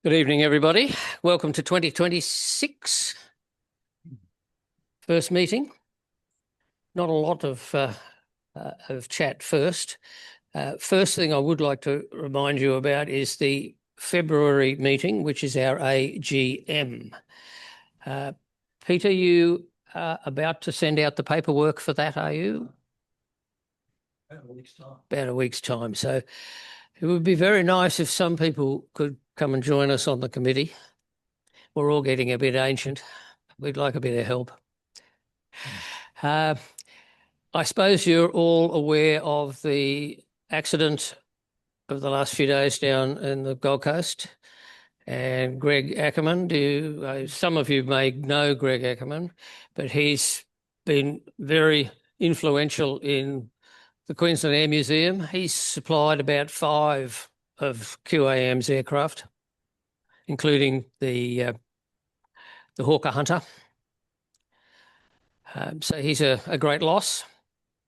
Good evening, everybody. Welcome to 2026 first meeting. Not a lot of chat first. First thing I would like to remind you about is the February meeting, which is our AGM. Peter, you are about to send out the paperwork for that, are you? About a week's time. About a week's time. So it would be very nice if some people could come and join us on the committee. We're all getting a bit ancient. We'd like a bit of help. I suppose you're all aware of the accident of the last few days down in the Gold Coast. And Greg Ackerman, some of you may know Greg Ackerman, but he's been very influential in the Queensland Air Museum. He's supplied about 5 of QAM's aircraft, including the Hawker Hunter. So he's a great loss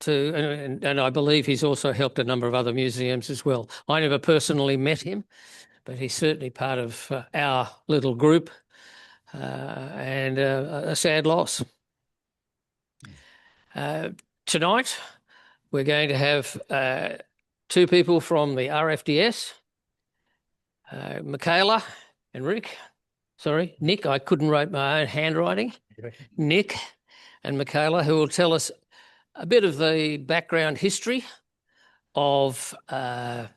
and I believe he's also helped a number of other museums as well. I never personally met him, but he's certainly part of our little group and a sad loss. Tonight, we're going to have 2 people from the RFDS, Michela and Nick, I couldn't write my own handwriting. Nick and Michela, who will tell us a bit of the background history of the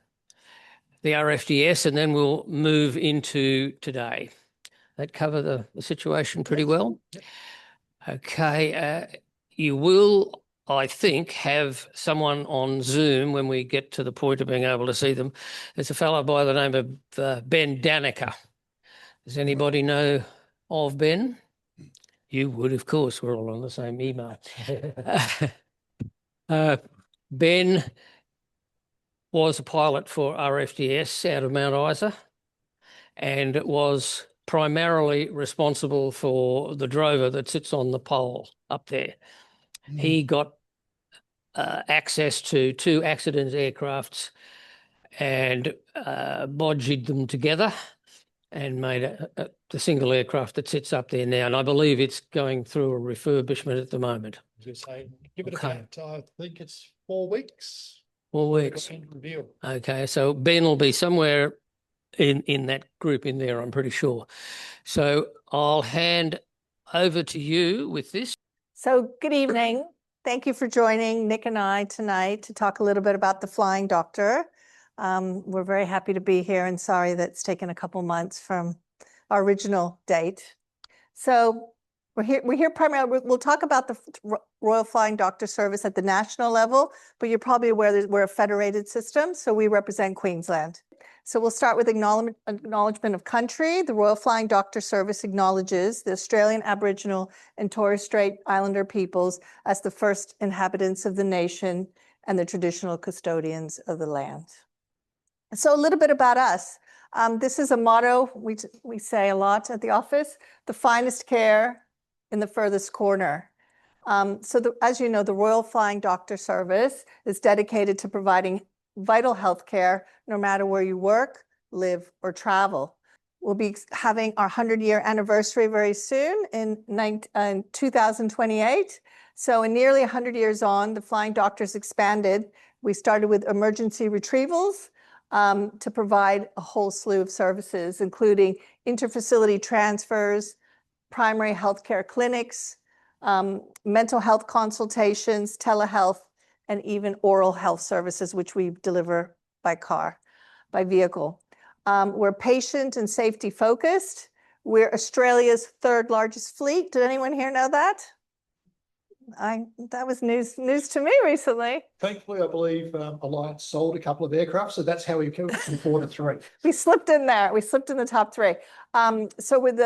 RFDS, and then we'll move into today. That cover the situation pretty well? Okay. You will, I think, have someone on Zoom when we get to the point of being able to see them. There's a fellow by the name of Ben Danica. Does anybody know of Ben? You would, of course. We're all on the same email. Ben was a pilot for RFDS out of Mount Isa and was primarily responsible for the drover that sits on the pole up there. He got access to 2 accident aircrafts and bodged them together and made the single aircraft that sits up there now. And I believe it's going through a refurbishment at the moment. Give it about, I think it's 4 weeks. 4 weeks. Okay, so Ben will be somewhere in that group in there, I'm pretty sure. So I'll hand over to you with this. So good evening. Thank you for joining Nick and I tonight to talk a little bit about the Flying Doctor. We're very happy to be here and sorry that it's taken a couple months from our original date. So we're here primarily, we'll talk about the Royal Flying Doctor Service at the national level, but you're probably aware that we're a federated system, so we represent Queensland. So we'll start with acknowledgement of country. The Royal Flying Doctor Service acknowledges the Australian Aboriginal and Torres Strait Islander peoples as the first inhabitants of the nation and the traditional custodians of the land. So a little bit about us. This is a motto we say a lot at the office: the finest care in the furthest corner. As you know, the Royal Flying Doctor Service is dedicated to providing vital health care no matter where you work, live, or travel. We'll be having our 100-year anniversary very soon in 2028. So in nearly 100 years on, the Flying Doctors expanded. We started with emergency retrievals to provide a whole slew of services, including interfacility transfers, primary healthcare clinics, mental health consultations, telehealth, and even oral health services, which we deliver by vehicle. We're patient and safety focused. We're Australia's 3rd largest fleet. Did anyone here know that? That was news to me recently. Thankfully, I believe Alliance sold a couple of aircraft, so that's how we came from 4 to 3. We slipped in there. We slipped in the top 3. So with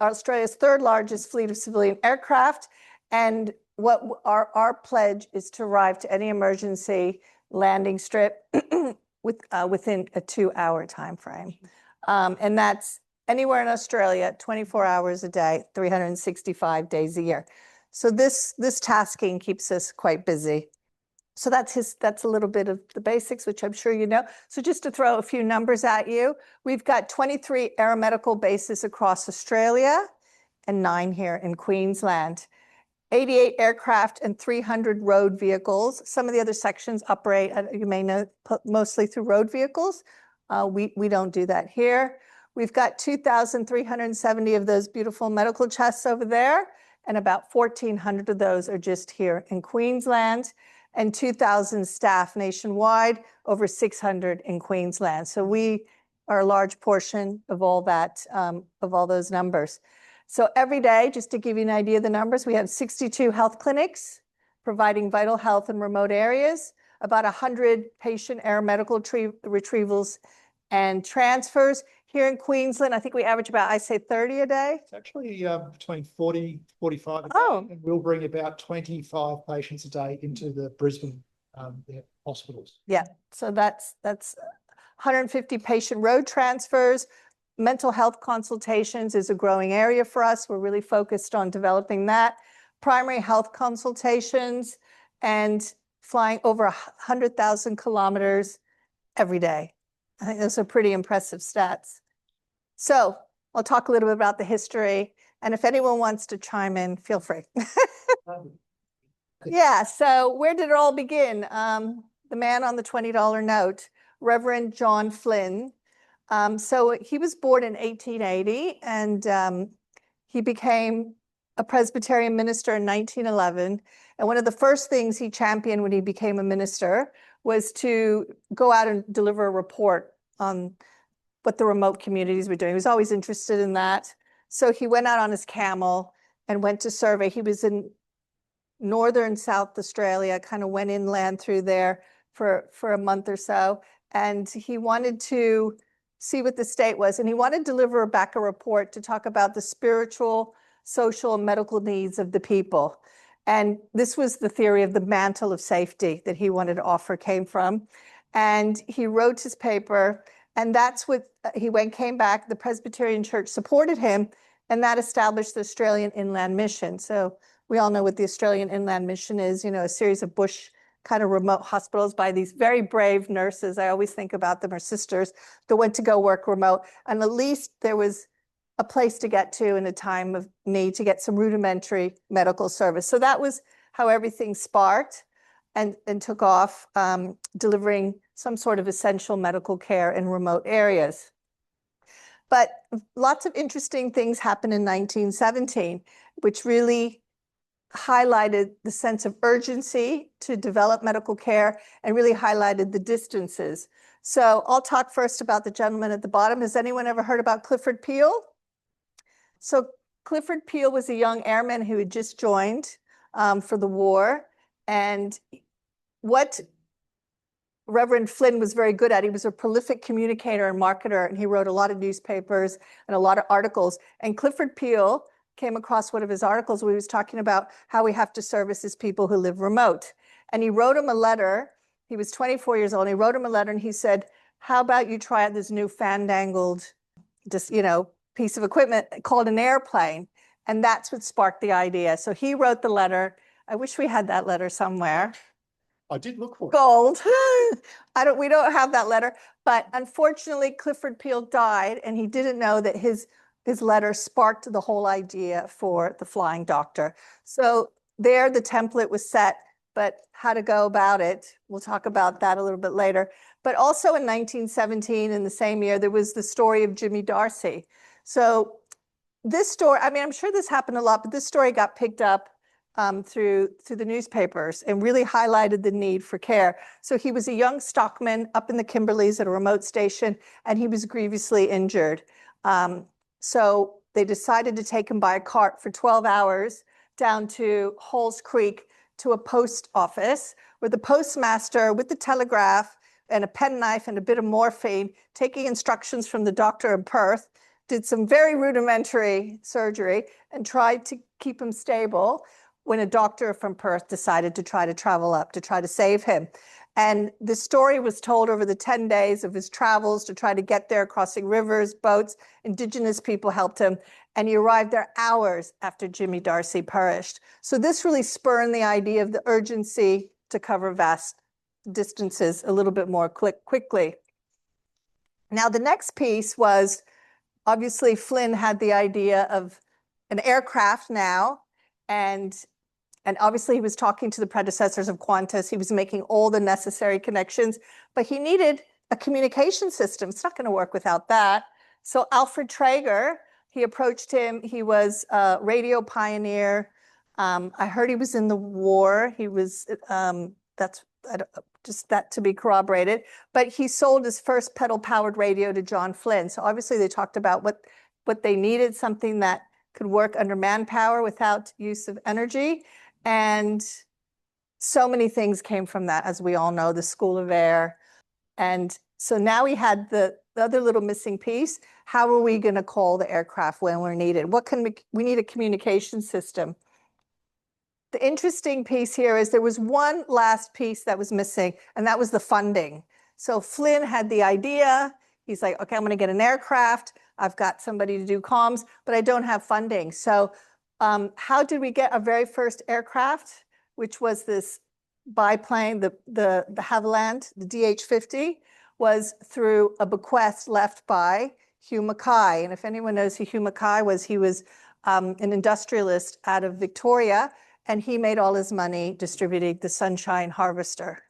Australia's 3rd largest fleet of civilian aircraft, and what our pledge is to arrive to any emergency landing strip within a 2-hour time frame. And that's anywhere in Australia, 24 hours a day, 365 days a year. So this tasking keeps us quite busy. So that's a little bit of the basics, which I'm sure you know. So just to throw a few numbers at you, we've got 23 aeromedical bases across Australia and 9 here in Queensland. 88 aircraft and 300 road vehicles. Some of the other sections operate, you may know, mostly through road vehicles. We don't do that here. We've got 2,370 of those beautiful medical chests over there, and about 1,400 of those are just here in Queensland, and 2,000 staff nationwide, over 600 in Queensland. So we are a large portion of all that, of all those numbers. So every day, just to give you an idea of the numbers, we have 62 health clinics providing vital health in remote areas, about 100 patient aeromedical retrievals and transfers. Here in Queensland, I think we average about, I say 30 a day. It's actually between 40, 45 a day. Oh. And we'll bring about 25 patients a day into the Brisbane hospitals. Yeah, so that's 150 patient road transfers. Mental health consultations is a growing area for us. We're really focused on developing that. Primary health consultations and flying over 100,000 kilometers every day. I think those are pretty impressive stats. So I'll talk a little bit about the history. And if anyone wants to chime in, feel free. Yeah, so where did it all begin? The man on the $20 note, Reverend John Flynn. So he was born in 1880, and he became a Presbyterian minister in 1911. And one of the first things he championed when he became a minister was to go out and deliver a report on what the remote communities were doing. He was always interested in that. So he went out on his camel and went to survey. He was in northern South Australia, kind of went inland through there for a month or so. And he wanted to see what the state was. And he wanted to deliver back a report to talk about the spiritual, social, and medical needs of the people. And this was the theory of the mantle of safety that he wanted to offer came from. And he wrote his paper, and that's what came back. The Presbyterian Church supported him, and that established the Australian Inland Mission. So we all know what the Australian Inland Mission is, you know, a series of bush kind of remote hospitals by these very brave nurses. I always think about them, or sisters, that went to go work remote. And at least there was a place to get to in a time of need to get some rudimentary medical service. So that was how everything sparked and took off, delivering some sort of essential medical care in remote areas. But lots of interesting things happened in 1917, which really highlighted the sense of urgency to develop medical care and really highlighted the distances. So I'll talk first about the gentleman at the bottom. Has anyone ever heard about Clifford Peel? So Clifford Peel was a young airman who had just joined for the war. And what Reverend Flynn was very good at, he was a prolific communicator and marketer, and he wrote a lot of newspapers and a lot of articles. And Clifford Peel came across one of his articles where he was talking about how we have to service his people who live remote. And he wrote him a letter. He was 24 years old, and he wrote him a letter, and he said, how about you try out this new fandangled, just, you know, piece of equipment called an airplane? And that's what sparked the idea. So he wrote the letter. I wish we had that letter somewhere. I did look for it. Gold. We don't have that letter, but unfortunately Clifford Peel died, and he didn't know that his letter sparked the whole idea for the Flying Doctor. So there the template was set, but how to go about it, we'll talk about that a little bit later. But also in 1917, in the same year, there was the story of Jimmy Darcy. So this story, I mean, I'm sure this happened a lot, but this story got picked up through the newspapers and really highlighted the need for care. So he was a young stockman up in the Kimberleys at a remote station, and he was grievously injured. So they decided to take him by a cart for 12 hours down to Halls Creek to a post office, where the postmaster, with the telegraph and a penknife and a bit of morphine, taking instructions from the doctor in Perth, did some very rudimentary surgery and tried to keep him stable, when a doctor from Perth decided to try to travel up to try to save him. And the story was told over the 10 days of his travels to try to get there, crossing rivers, boats. Indigenous people helped him. And he arrived there hours after Jimmy Darcy perished. So this really spurred the idea of the urgency to cover vast distances a little bit more quickly. Now, the next piece was, obviously, Flynn had the idea of an aircraft now, and obviously he was talking to the predecessors of Qantas. He was making all the necessary connections, but he needed a communication system. It's not going to work without that. So Alfred Traeger, he approached him. He was a radio pioneer. I heard he was in the war. He was, just that to be corroborated, but he sold his first pedal-powered radio to John Flynn. So obviously they talked about what they needed, something that could work under manpower without use of energy. And so many things came from that, as we all know, the School of Air. And so now we had the other little missing piece. How are we going to call the aircraft when we're needed? We need a communication system. The interesting piece here is there was one last piece that was missing, and that was the funding. So Flynn had the idea. He's like, okay, I'm going to get an aircraft. I've got somebody to do comms, but I don't have funding. So how did we get our very first aircraft, which was this biplane, the Havilland, the DH-50, was through a bequest left by Hugh Mackay. And if anyone knows who Hugh Mackay was, he was an industrialist out of Victoria, and he made all his money distributing the Sunshine Harvester.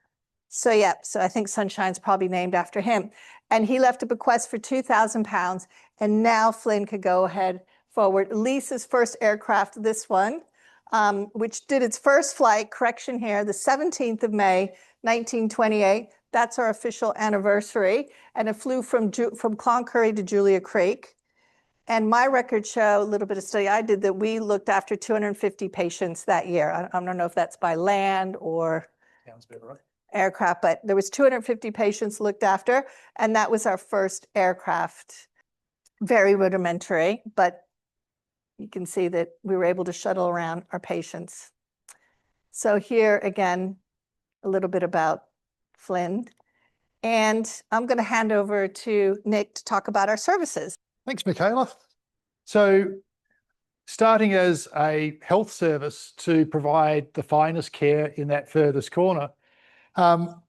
So yeah, so I think Sunshine's probably named after him. And he left a bequest for £2,000, and now Flynn could go ahead forward, lease his first aircraft, this one, which did its first flight, correction here, the 17th of May, 1928. That's our official anniversary. And it flew from Cloncurry to Julia Creek. And my records show, a little bit of study I did, that we looked after 250 patients that year. I don't know if that's by land or aircraft, but there was 250 patients looked after, and that was our first aircraft. Very rudimentary, but you can see that we were able to shuttle around our patients. So here again, a little bit about Flynn. And I'm going to hand over to Nick to talk about our services. Thanks, Michela. So starting as a health service to provide the finest care in that furthest corner,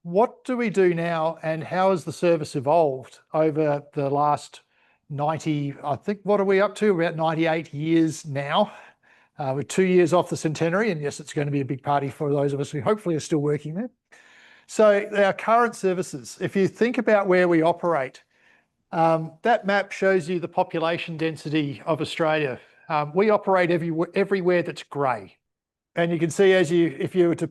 what do we do now, and how has the service evolved over the last 90, I think, what are we up to? About 98 years now. We're 2 years off the centenary, and yes, it's going to be a big party for those of us who hopefully are still working there. So our current services, if you think about where we operate, that map shows you the population density of Australia. We operate everywhere that's grey. And you can see, if you were to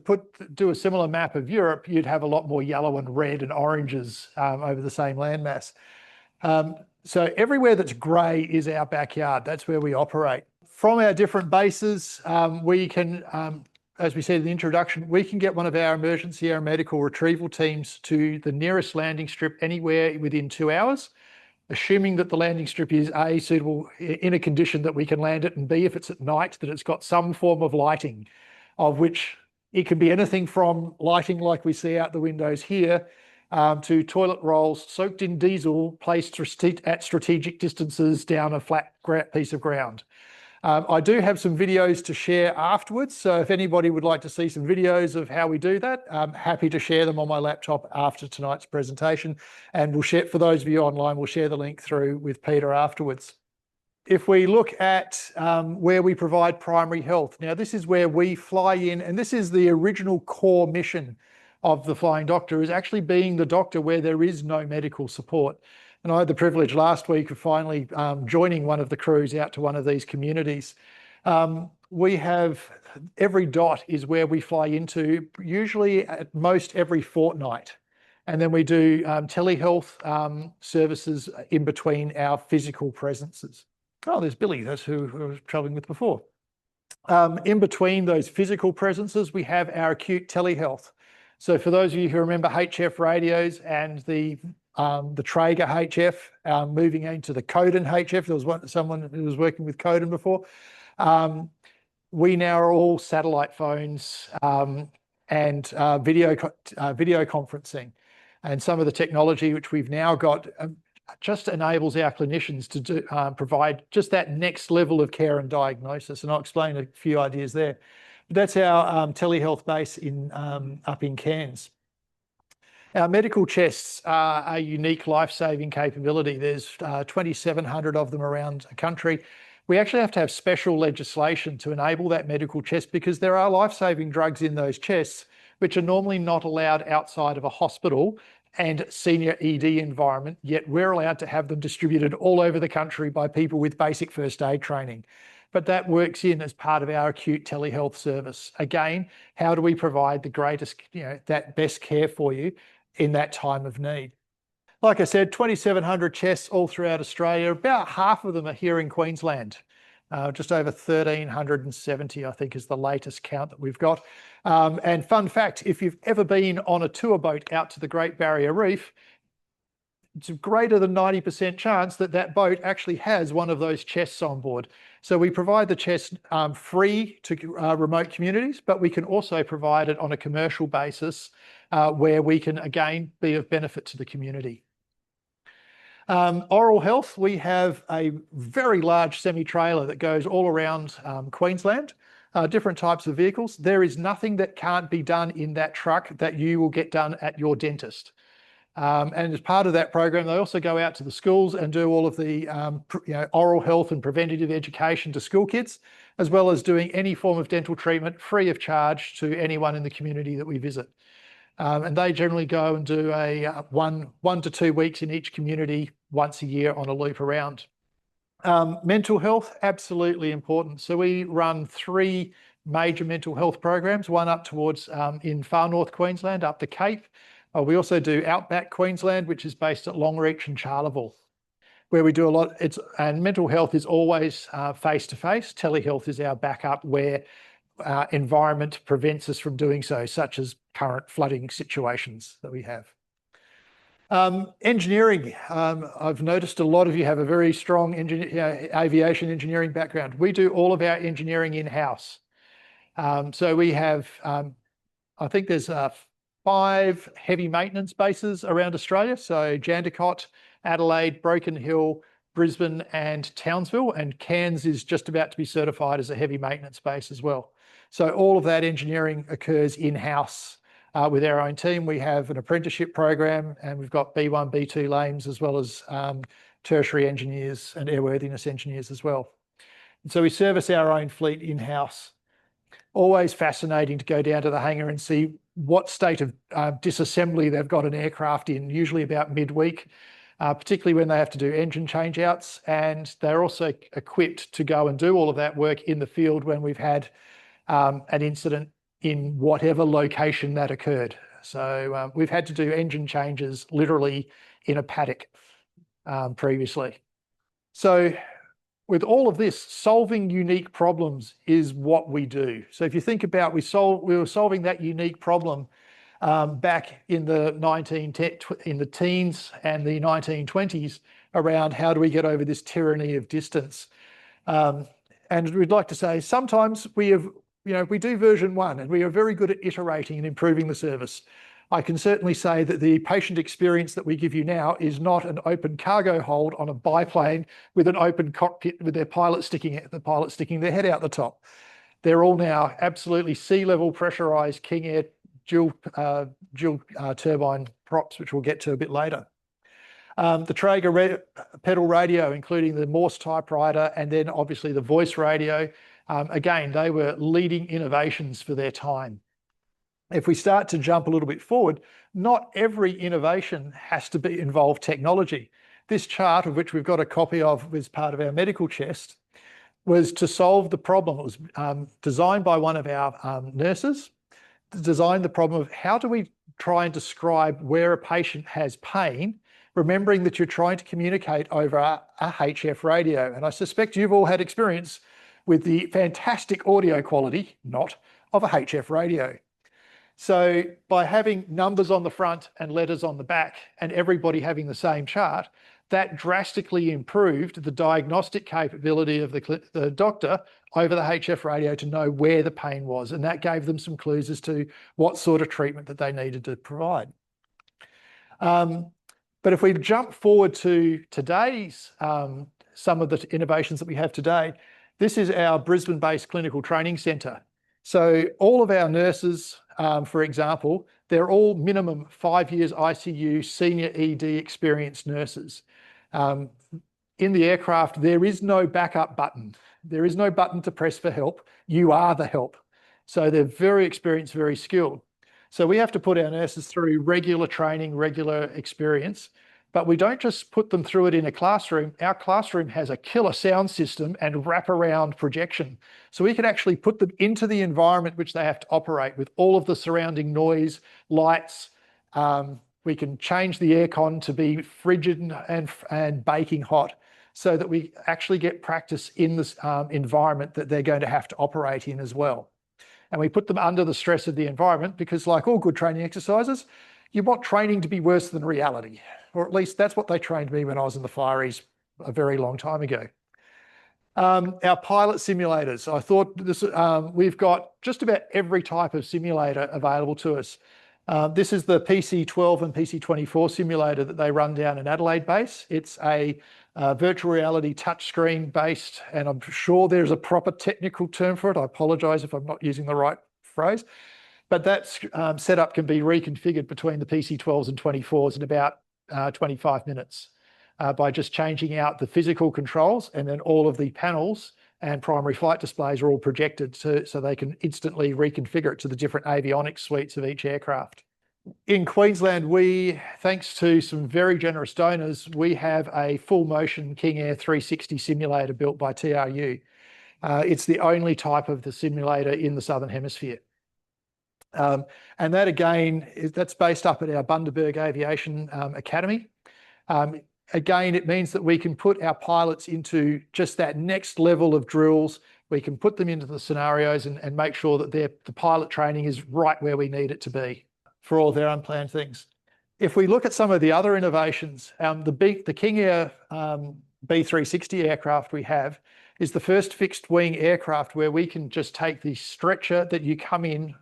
do a similar map of Europe, you'd have a lot more yellow and red and oranges over the same landmass. So everywhere that's grey is our backyard. That's where we operate. From our different bases, we can, as we said in the introduction, we can get one of our emergency aeromedical retrieval teams to the nearest landing strip anywhere within 2 hours, assuming that the landing strip is A, suitable in a condition that we can land it, and B, if it's at night, that it's got some form of lighting, of which it can be anything from lighting like we see out the windows here, to toilet rolls soaked in diesel placed at strategic distances down a flat piece of ground. I do have some videos to share afterwards, so if anybody would like to see some videos of how we do that, I'm happy to share them on my laptop after tonight's presentation, and we'll share, for those of you online, we'll share the link through with Peter afterwards. If we look at where we provide primary health, now this is where we fly in, and this is the original core mission of the Flying Doctor, is actually being the doctor where there is no medical support. And I had the privilege last week of finally joining one of the crews out to one of these communities. We have, every dot is where we fly into, usually at most every fortnight. And then we do telehealth services in between our physical presences. Oh, there's Billy, that's who I was traveling with before. In between those physical presences, we have our acute telehealth. So for those of you who remember HF radios and the Traeger HF, moving into the Coden HF, there was someone who was working with Coden before. We now are all satellite phones and video conferencing. And some of the technology which we've now got just enables our clinicians to provide just that next level of care and diagnosis. And I'll explain a few ideas there. That's our telehealth base in up in Cairns. Our medical chests are a unique life-saving capability. There's 2,700 of them around the country. We actually have to have special legislation to enable that medical chest because there are life-saving drugs in those chests which are normally not allowed outside of a hospital and senior ED environment, yet we're allowed to have them distributed all over the country by people with basic first aid training. But that works in as part of our acute telehealth service. Again, how do we provide the greatest, that best care for you in that time of need? Like I said, 2,700 chests all throughout Australia. About half of them are here in Queensland. Just over 1,370, I think, is the latest count that we've got. And fun fact, if you've ever been on a tour boat out to the Great Barrier Reef, it's a greater than 90% chance that that boat actually has one of those chests on board. So we provide the chest free to remote communities, but we can also provide it on a commercial basis where we can, again, be of benefit to the community. Oral health, we have a very large semi-trailer that goes all around Queensland, different types of vehicles. There is nothing that can't be done in that truck that you will get done at your dentist. And as part of that program, they also go out to the schools and do all of the oral health and preventative education to school kids, as well as doing any form of dental treatment free of charge to anyone in the community that we visit. And they generally go and do a 1 to 2 weeks in each community once a year on a loop around. Mental health, absolutely important. So we run 3 major mental health programs, one up towards in far north Queensland, up the Cape. We also do Outback Queensland, which is based at Longreach and Charleville, where we do a lot. And mental health is always face-to-face. Telehealth is our backup where environment prevents us from doing so, such as current flooding situations that we have. Engineering, I've noticed a lot of you have a very strong aviation engineering background. We do all of our engineering in-house. So we have, I think there's 5 heavy maintenance bases around Australia. So Jandakot, Adelaide, Broken Hill, Brisbane and Townsville, and Cairns is just about to be certified as a heavy maintenance base as well. So all of that engineering occurs in-house with our own team. We have an apprenticeship program and we've got B1, B2 lanes, as well as tertiary engineers and airworthiness engineers as well. And so we service our own fleet in-house. Always fascinating to go down to the hangar and see what state of disassembly they've got an aircraft in, usually about midweek, particularly when they have to do engine changeouts. And they're also equipped to go and do all of that work in the field when we've had an incident in whatever location that occurred. So we've had to do engine changes literally in a paddock previously. So with all of this, solving unique problems is what we do. So if you think about, we were solving that unique problem back in the teens and the 1920s around how do we get over this tyranny of distance. And we'd like to say sometimes we do version 1 and we are very good at iterating and improving the service. I can certainly say that the patient experience that we give you now is not an open cargo hold on a biplane with an open cockpit with the pilot sticking their head out the top. They're all now absolutely sea-level pressurized King Air dual turbine props, which we'll get to a bit later. The Traeger pedal radio, including the Morse typewriter, and then obviously the voice radio. Again, they were leading innovations for their time. If we start to jump a little bit forward, not every innovation has to involve technology. This chart, of which we've got a copy of as part of our medical chest, was to solve the problem. It was designed by one of our nurses to design the problem of how do we try and describe where a patient has pain, remembering that you're trying to communicate over a HF radio. And I suspect you've all had experience with the fantastic audio quality, not of a HF radio. So by having numbers on the front and letters on the back and everybody having the same chart, that drastically improved the diagnostic capability of the doctor over the HF radio to know where the pain was. And that gave them some clues as to what sort of treatment that they needed to provide. But if we jump forward to today's, some of the innovations that we have today, this is our Brisbane-based clinical training centre. So all of our nurses, for example, they're all minimum 5 years ICU senior ED experienced nurses. In the aircraft, there is no backup button. There is no button to press for help. You are the help. So they're very experienced, very skilled. So we have to put our nurses through regular training, regular experience, but we don't just put them through it in a classroom. Our classroom has a killer sound system and wraparound projection. So we can actually put them into the environment which they have to operate with all of the surrounding noise, lights. We can change the aircon to be frigid and baking hot so that we actually get practice in this environment that they're going to have to operate in as well. And we put them under the stress of the environment because, like all good training exercises, you want training to be worse than reality, or at least that's what they trained me when I was in the Fireys a very long time ago. Our pilot simulators, I thought this, we've got just about every type of simulator available to us. This is the PC12 and PC24 simulator that they run down in Adelaide base. It's a virtual reality touchscreen based, and I'm sure there's a proper technical term for it. I apologise if I'm not using the right phrase, but that setup can be reconfigured between the PC12s and 24s in about 25 minutes by just changing out the physical controls, and then all of the panels and primary flight displays are all projected so they can instantly reconfigure it to the different avionics suites of each aircraft. In Queensland, we, thanks to some very generous donors, we have a full motion King Air 360 simulator built by TRU. It's the only type of the simulator in the Southern Hemisphere. And that again, that's based up at our Bundaberg Aviation Academy. Again, it means that we can put our pilots into just that next level of drills. We can put them into the scenarios and make sure that the pilot training is right where we need it to be for all their unplanned things. If we look at some of the other innovations, the King Air B360 aircraft we have is the first fixed wing aircraft where we can just take the stretcher that you come in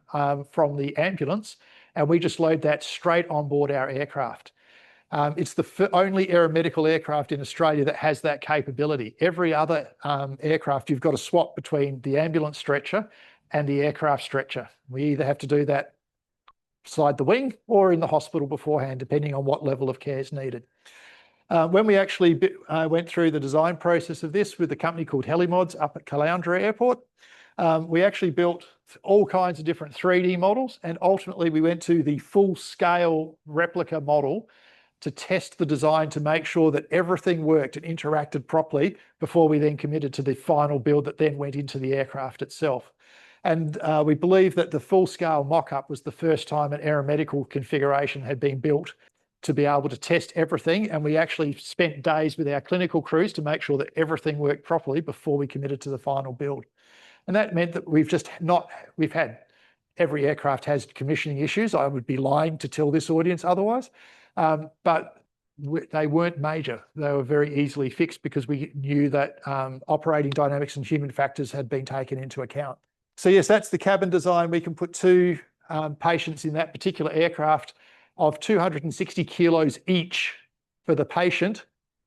from the ambulance, and we just load that straight on board our aircraft. It's the only aeromedical aircraft in Australia that has that capability. Every other aircraft, you've got to swap between the ambulance stretcher and the aircraft stretcher. We either have to do that beside the wing or in the hospital beforehand, depending on what level of care is needed. When we actually went through the design process of this with a company called Helimods up at Caloundra Airport, we actually built all kinds of different 3D models, and ultimately we went to the full-scale replica model to test the design to make sure that everything worked and interacted properly before we then committed to the final build that then went into the aircraft itself. And we believe that the full-scale mock-up was the first time an aeromedical configuration had been built to be able to test everything. And we actually spent days with our clinical crews to make sure that everything worked properly before we committed to the final build. And that meant that we've had, every aircraft has commissioning issues. I would be lying to tell this audience otherwise. But they weren't major. They were very easily fixed because we knew that operating dynamics and human factors had been taken into account. So yes, that's the cabin design. We can put two patients in that particular aircraft of 260 kilos each for the patient,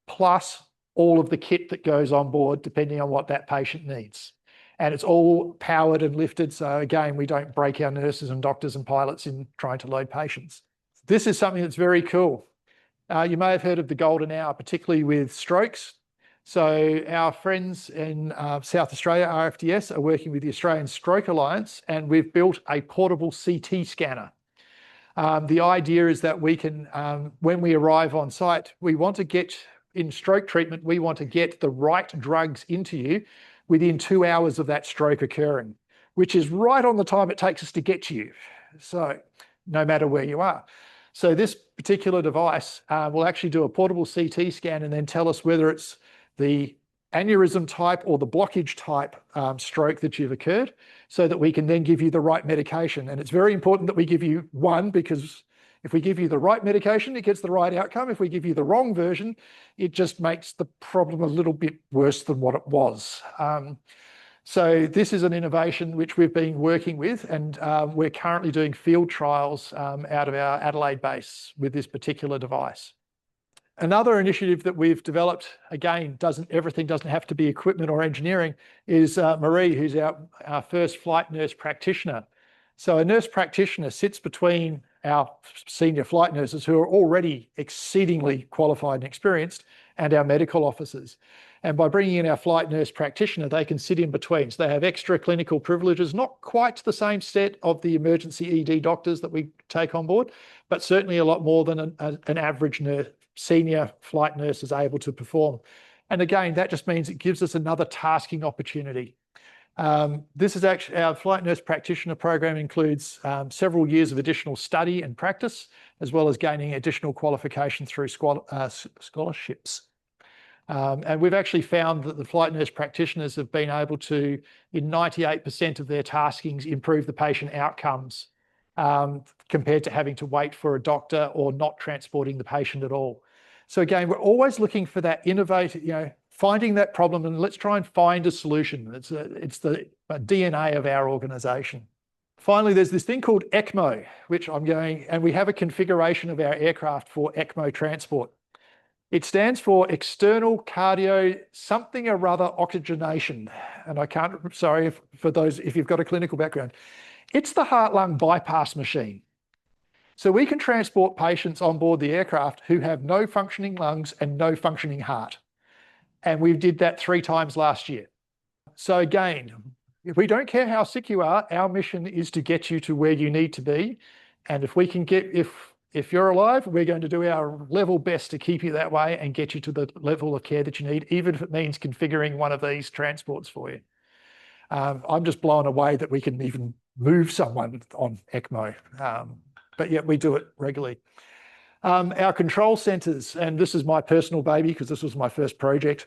plus all of the kit that goes on board, depending on what that patient needs. And it's all powered and lifted. So again, we don't break our nurses and doctors and pilots in trying to load patients. This is something that's very cool. You may have heard of the golden hour, particularly with strokes. So our friends in South Australia, RFDS, are working with the Australian Stroke Alliance, and we've built a portable CT scanner. The idea is that we can, when we arrive on site, we want to get, in stroke treatment, we want to get the right drugs into you within 2 hours of that stroke occurring, which is right on the time it takes us to get to you. So no matter where you are. So this particular device will actually do a portable CT scan and then tell us whether it's the aneurysm type or the blockage type stroke that you've occurred, so that we can then give you the right medication. And it's very important that we give you one, because if we give you the right medication, it gets the right outcome. If we give you the wrong version, it just makes the problem a little bit worse than what it was. So this is an innovation which we've been working with, and we're currently doing field trials out of our Adelaide base with this particular device. Another initiative that we've developed, again, everything doesn't have to be equipment or engineering, is Marie, who's our first flight nurse practitioner. So a nurse practitioner sits between our senior flight nurses, who are already exceedingly qualified and experienced, and our medical officers. And by bringing in our flight nurse practitioner, they can sit in between. So they have extra clinical privileges, not quite to the same set of the emergency ED doctors that we take on board, but certainly a lot more than an average senior flight nurse is able to perform. And again, that just means it gives us another tasking opportunity. This is actually our flight nurse practitioner program includes several years of additional study and practice, as well as gaining additional qualification through scholarships. And we've actually found that the flight nurse practitioners have been able to, in 98% of their taskings, improve the patient outcomes compared to having to wait for a doctor or not transporting the patient at all. So again, we're always looking for that innovative, finding that problem, and let's try and find a solution. It's the DNA of our organisation. Finally, there's this thing called ECMO, and we have a configuration of our aircraft for ECMO transport. It stands for external cardio something or other oxygenation. And sorry for those, if you've got a clinical background. It's the heart-lung bypass machine. So we can transport patients on board the aircraft who have no functioning lungs and no functioning heart. And we did that 3 times last year. So again, if we don't care how sick you are, our mission is to get you to where you need to be. And if we can if you're alive, we're going to do our level best to keep you that way and get you to the level of care that you need, even if it means configuring one of these transports for you. I'm just blown away that we can even move someone on ECMO, but yet we do it regularly. Our control centres, and this is my personal baby because this was my first project.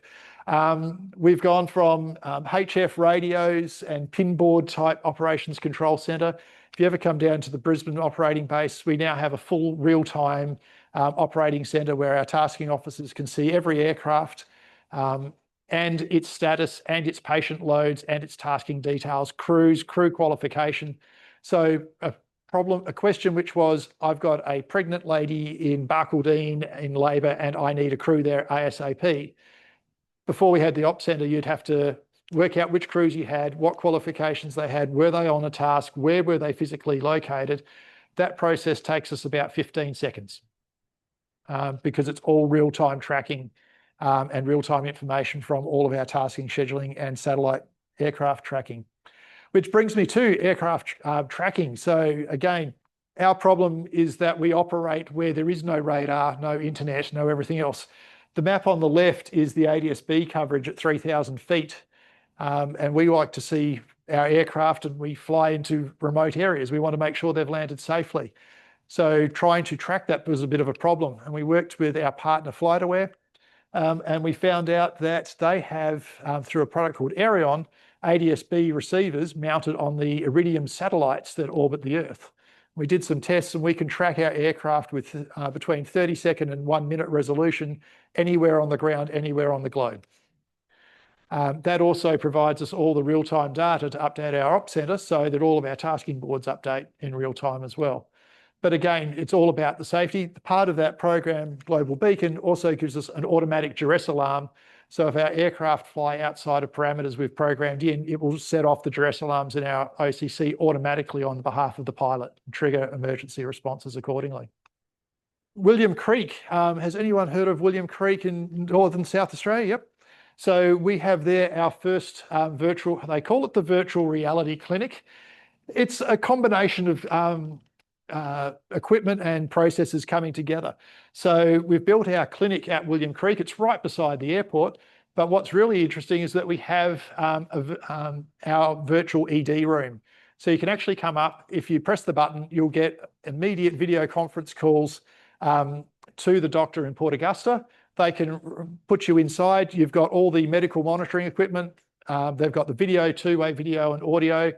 We've gone from HF radios and pinboard type operations control centre. If you ever come down to the Brisbane operating base, we now have a full real-time operating centre where our tasking officers can see every aircraft and its status and its patient loads and its tasking details, crew qualification. So a question which was, I've got a pregnant lady in Barcaldine in labour and I need a crew there ASAP. Before we had the op centre, you'd have to work out which crews you had, what qualifications they had, were they on a task, where were they physically located. That process takes us about 15 seconds because it's all real-time tracking and real-time information from all of our tasking, scheduling and satellite aircraft tracking. Which brings me to aircraft tracking. So again, our problem is that we operate where there is no radar, no internet, no everything else. The map on the left is the ADS-B coverage at 3,000 feet. And we like to see our aircraft and we fly into remote areas. We want to make sure they've landed safely. So trying to track that was a bit of a problem. And we worked with our partner FlightAware and we found out that they have, through a product called Aviation, ADS-B receivers mounted on the Iridium satellites that orbit the Earth. We did some tests and we can track our aircraft with between 30-second and 1-minute resolution anywhere on the ground, anywhere on the globe. That also provides us all the real-time data to update our op centre so that all of our tasking boards update in real time as well. But again, it's all about the safety. Part of that program, Global Beacon, also gives us an automatic duress alarm. So if our aircraft fly outside of parameters we've programmed in, it will set off the duress alarms in our OCC automatically on behalf of the pilot and trigger emergency responses accordingly. William Creek. Has anyone heard of William Creek in northern South Australia? Yep. So we have there our first virtual, they call it the virtual reality clinic. It's a combination of equipment and processes coming together. So we've built our clinic at William Creek. It's right beside the airport. But what's really interesting is that we have our virtual ED room. So you can actually come up, if you press the button, you'll get immediate video conference calls to the doctor in Port Augusta. They can put you inside. You've got all the medical monitoring equipment. They've got the video, two-way video and audio.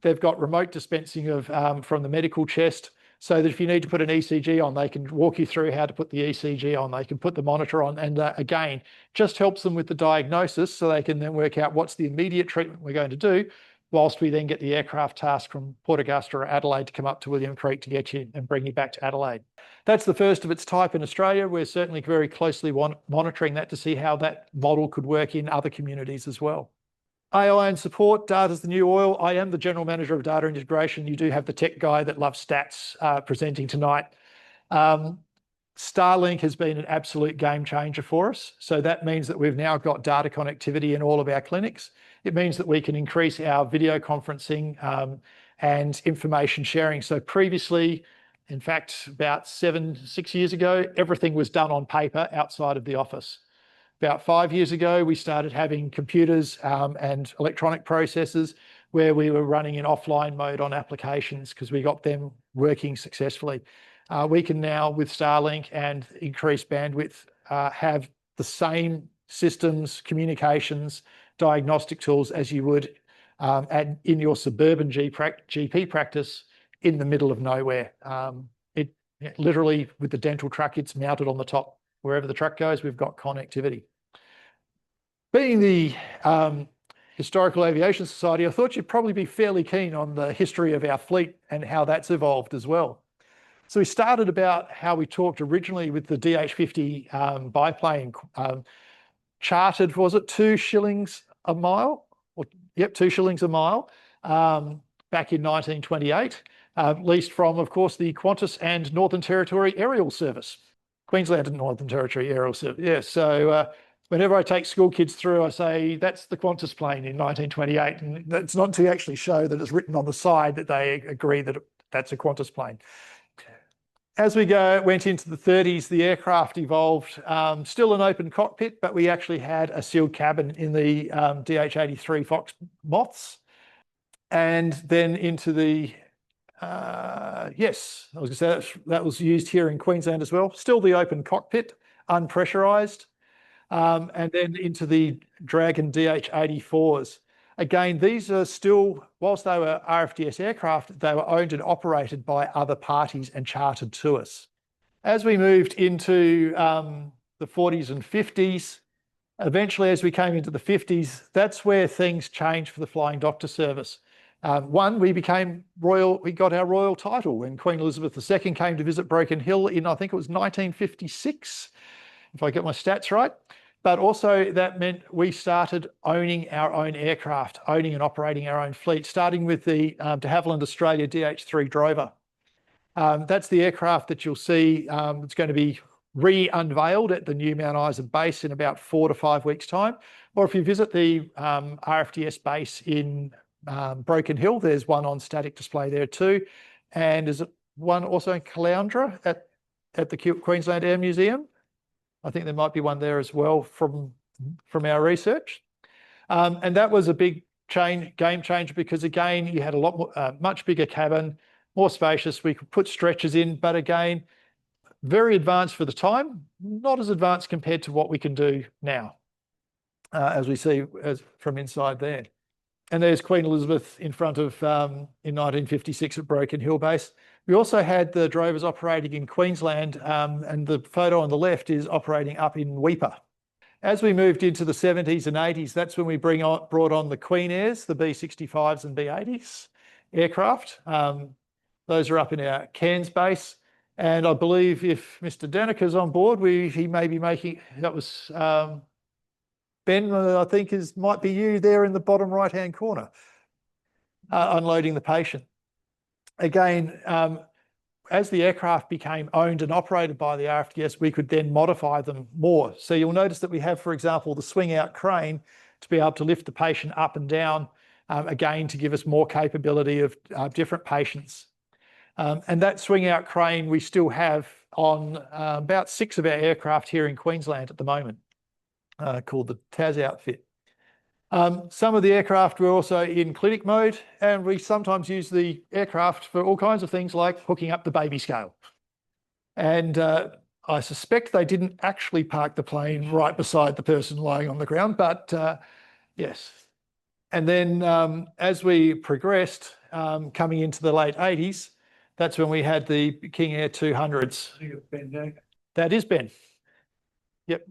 They've got remote dispensing of from the medical chest so that if you need to put an ECG on, they can walk you through how to put the ECG on. They can put the monitor on and again, just helps them with the diagnosis so they can then work out what's the immediate treatment we're going to do. whilst we then get the aircraft task from Port Augusta or Adelaide to come up to William Creek to get you and bring you back to Adelaide. That's the first of its type in Australia. We're certainly very closely monitoring that to see how that model could work in other communities as well. AI and support, data's the new oil. I am the General Manager of Data Integration. You do have the tech guy that loves stats presenting tonight. Starlink has been an absolute game changer for us. So that means that we've now got data connectivity in all of our clinics. It means that we can increase our video conferencing and information sharing. So previously, in fact, about 6 years ago, everything was done on paper outside of the office. About 5 years ago, we started having computers and electronic processors where we were running in offline mode on applications because we got them working successfully. We can now, with Starlink and increased bandwidth, have the same systems, communications, diagnostic tools as you would in your suburban GP practice in the middle of nowhere. Literally, with the dental truck, it's mounted on the top. Wherever the truck goes, we've got connectivity. Being the Historical Aviation Society, I thought you'd probably be fairly keen on the history of our fleet and how that's evolved as well. So we started about how we talked originally with the DH50 biplane, chartered, was it 2 shillings a mile? Yep, 2 shillings a mile, back in 1928, leased from, of course, the Qantas and Northern Territory Aerial Service. Queensland and Northern Territory Aerial Service, yeah. So whenever I take school kids through, I say, that's the Qantas plane in 1928. And that's not to actually show that it's written on the side that they agree that that's a Qantas plane. As we went into the 30s, the aircraft evolved, still an open cockpit, but we actually had a sealed cabin in the DH-83 Fox Moths. And then into the, yes, I was going to say that was used here in Queensland as well. Still the open cockpit, unpressurised. And then into the Dragon DH-84s. Again, these are still, whilst they were RFDS aircraft, they were owned and operated by other parties and chartered to us. As we moved into the 40s and 50s, eventually as we came into the 50s, that's where things changed for the Flying Doctor Service. One, we became royal, we got our royal title when Queen Elizabeth II came to visit Broken Hill in, I think it was 1956, if I get my stats right. But also that meant we started owning our own aircraft, owning and operating our own fleet, starting with the de Havilland Australia DH3 Drover. That's the aircraft that you'll see it's going to be re-unveiled at the new Mount Isa base in about 4 to 5 weeks' time. Or if you visit the RFDS base in Broken Hill, there's one on static display there too. And there's one also in Caloundra at the Queensland Air Museum. I think there might be one there as well from our research. And that was a big game changer because, again, you had a lot more, much bigger cabin, more spacious. We could put stretchers in, but again, very advanced for the time, not as advanced compared to what we can do now, as we see from inside there. And there's Queen Elizabeth in front of, in 1956 at Broken Hill Base. We also had the Drovers operating in Queensland, and the photo on the left is operating up in Weipa. As we moved into the 70s and 80s, that's when we brought on the Queen Airs, the B-65s and B-80s aircraft. Those are up in our Cairns base. And I believe if Mr. Deniker's on board, he may be making, that was Ben, I think might be you there in the bottom right-hand corner, unloading the patient. Again, as the aircraft became owned and operated by the RFDS, we could then modify them more. So you'll notice that we have, for example, the swing-out crane to be able to lift the patient up and down, again, to give us more capability of different patients. And that swing-out crane we still have on about 6 of our aircraft here in Queensland at the moment, called the TAS outfit. Some of the aircraft were also in clinic mode, and we sometimes use the aircraft for all kinds of things like hooking up the baby scale. And I suspect they didn't actually park the plane right beside the person lying on the ground, but yes. And then as we progressed, coming into the late 80s, that's when we had the King Air 200s. That is Ben. Yep.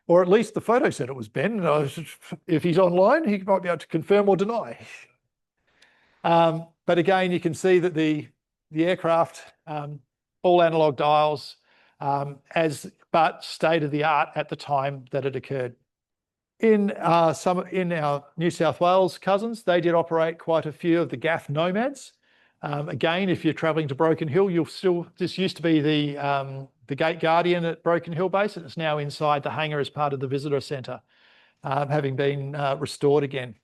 Or at least the photo said it was Ben. If he's online, he might be able to confirm or deny. But again, you can see that the aircraft, all analog dials, but state of the art at the time that it occurred. In our New South Wales cousins, they did operate quite a few of the GAF Nomads. Again, if you're travelling to Broken Hill, this used to be the Gate Guardian at Broken Hill Base, and it's now inside the hangar as part of the visitor centre, having been restored again.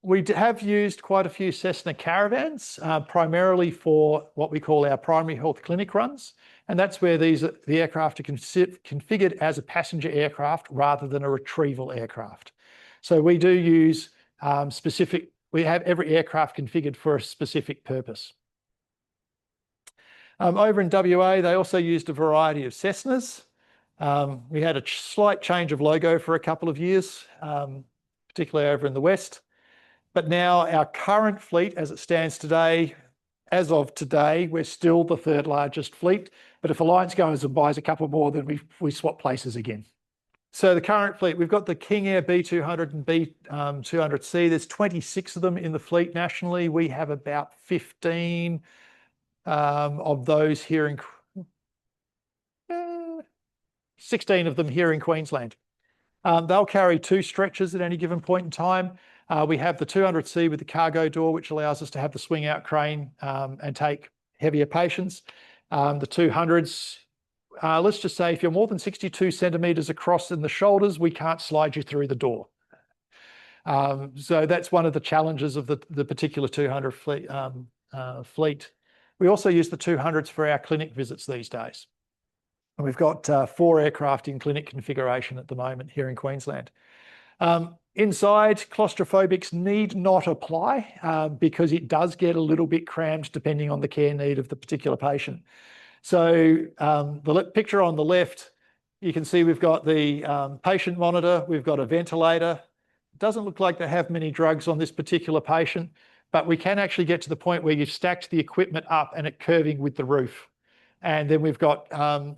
We have used quite a few Cessna Caravans, primarily for what we call our primary health clinic runs. And that's where the aircraft are configured as a passenger aircraft rather than a retrieval aircraft. So we do use we have every aircraft configured for a specific purpose. Over in WA, they also used a variety of Cessnas. We had a slight change of logo for a couple of years, particularly over in the West. But now our current fleet, as it stands today, as of today, we're still the third largest fleet. But if Alliance goes and buys a couple more, then we swap places again. So the current fleet, we've got the King Air B200 and B200C. There's 26 of them in the fleet nationally. We have about 15 of those here in 16 of them here in Queensland. They'll carry 2 stretchers at any given point in time. We have the 200C with the cargo door, which allows us to have the swing out crane and take heavier patients. The 200s, let's just say if you're more than 62 centimetres across in the shoulders, we can't slide you through the door. So that's one of the challenges of the particular 200 fleet. We also use the 200s for our clinic visits these days. And we've got 4 aircraft in clinic configuration at the moment here in Queensland. Inside, claustrophobics need not apply because it does get a little bit crammed depending on the care need of the particular patient. So the picture on the left, you can see we've got the patient monitor, we've got a ventilator. It doesn't look like they have many drugs on this particular patient, but we can actually get to the point where you've stacked the equipment up and it curving with the roof. And then we've got,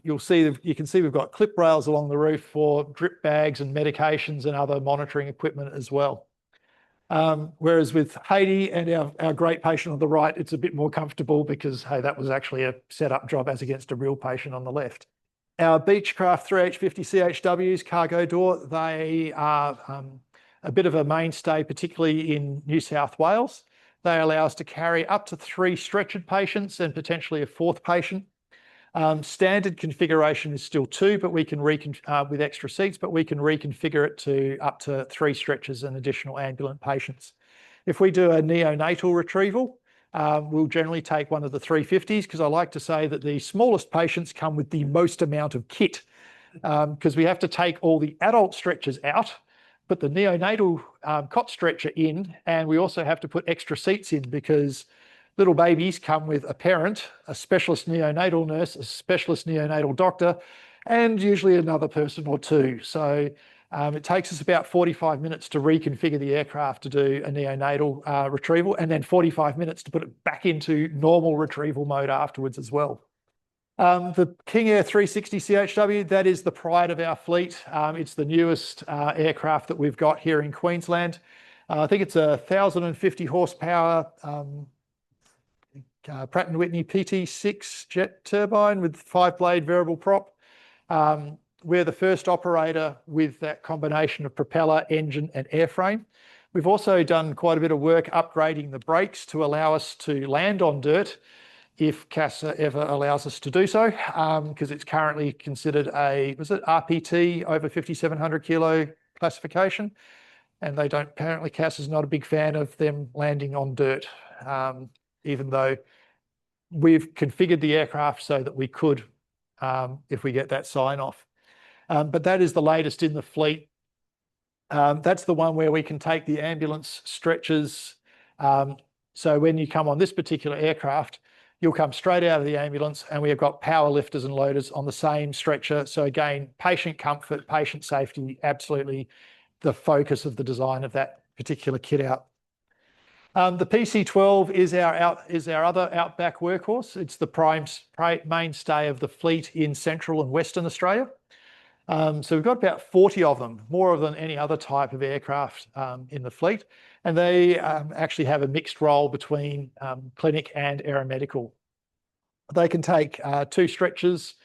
you can see we've got clip rails along the roof for drip bags and medications and other monitoring equipment as well. Whereas with Haiti and our great patient on the right, it's a bit more comfortable because, hey, that was actually a setup job as against a real patient on the left. Our Beechcraft 3H50 CHWs, cargo door, they are a bit of a mainstay, particularly in New South Wales. They allow us to carry up to 3 stretchered patients and potentially a 4th patient. Standard configuration is still 2, but we can with extra seats, but we can reconfigure it to up to 3 stretchers and additional ambulant patients. If we do a neonatal retrieval, we'll generally take one of the 350s because I like to say that the smallest patients come with the most amount of kit because we have to take all the adult stretchers out, put the neonatal cot stretcher in, and we also have to put extra seats in because little babies come with a parent, a specialist neonatal nurse, a specialist neonatal doctor, and usually another person or 2. So it takes us about 45 minutes to reconfigure the aircraft to do a neonatal retrieval, and then 45 minutes to put it back into normal retrieval mode afterwards as well. The King Air 360 CHW, that is the pride of our fleet. It's the newest aircraft that we've got here in Queensland. I think it's a 1,050 horsepower Pratt & Whitney PT6 jet turbine with 5-blade variable prop. We're the first operator with that combination of propeller, engine and airframe. We've also done quite a bit of work upgrading the brakes to allow us to land on dirt if CASA ever allows us to do so, because it's currently considered a, RPT over 5,700 kilo classification. And they don't, apparently CASA's not a big fan of them landing on dirt, even though we've configured the aircraft so that we could, if we get that sign off. But that is the latest in the fleet. That's the one where we can take the ambulance stretchers. So when you come on this particular aircraft, you'll come straight out of the ambulance and we have got power lifters and loaders on the same stretcher. So again, patient comfort, patient safety, absolutely the focus of the design of that particular kit out. The PC-12 is our other outback workhorse. It's the prime mainstay of the fleet in Central and Western Australia. So we've got about 40 of them, more than any other type of aircraft in the fleet. And they actually have a mixed role between clinic and aeromedical. They can take 2 stretchers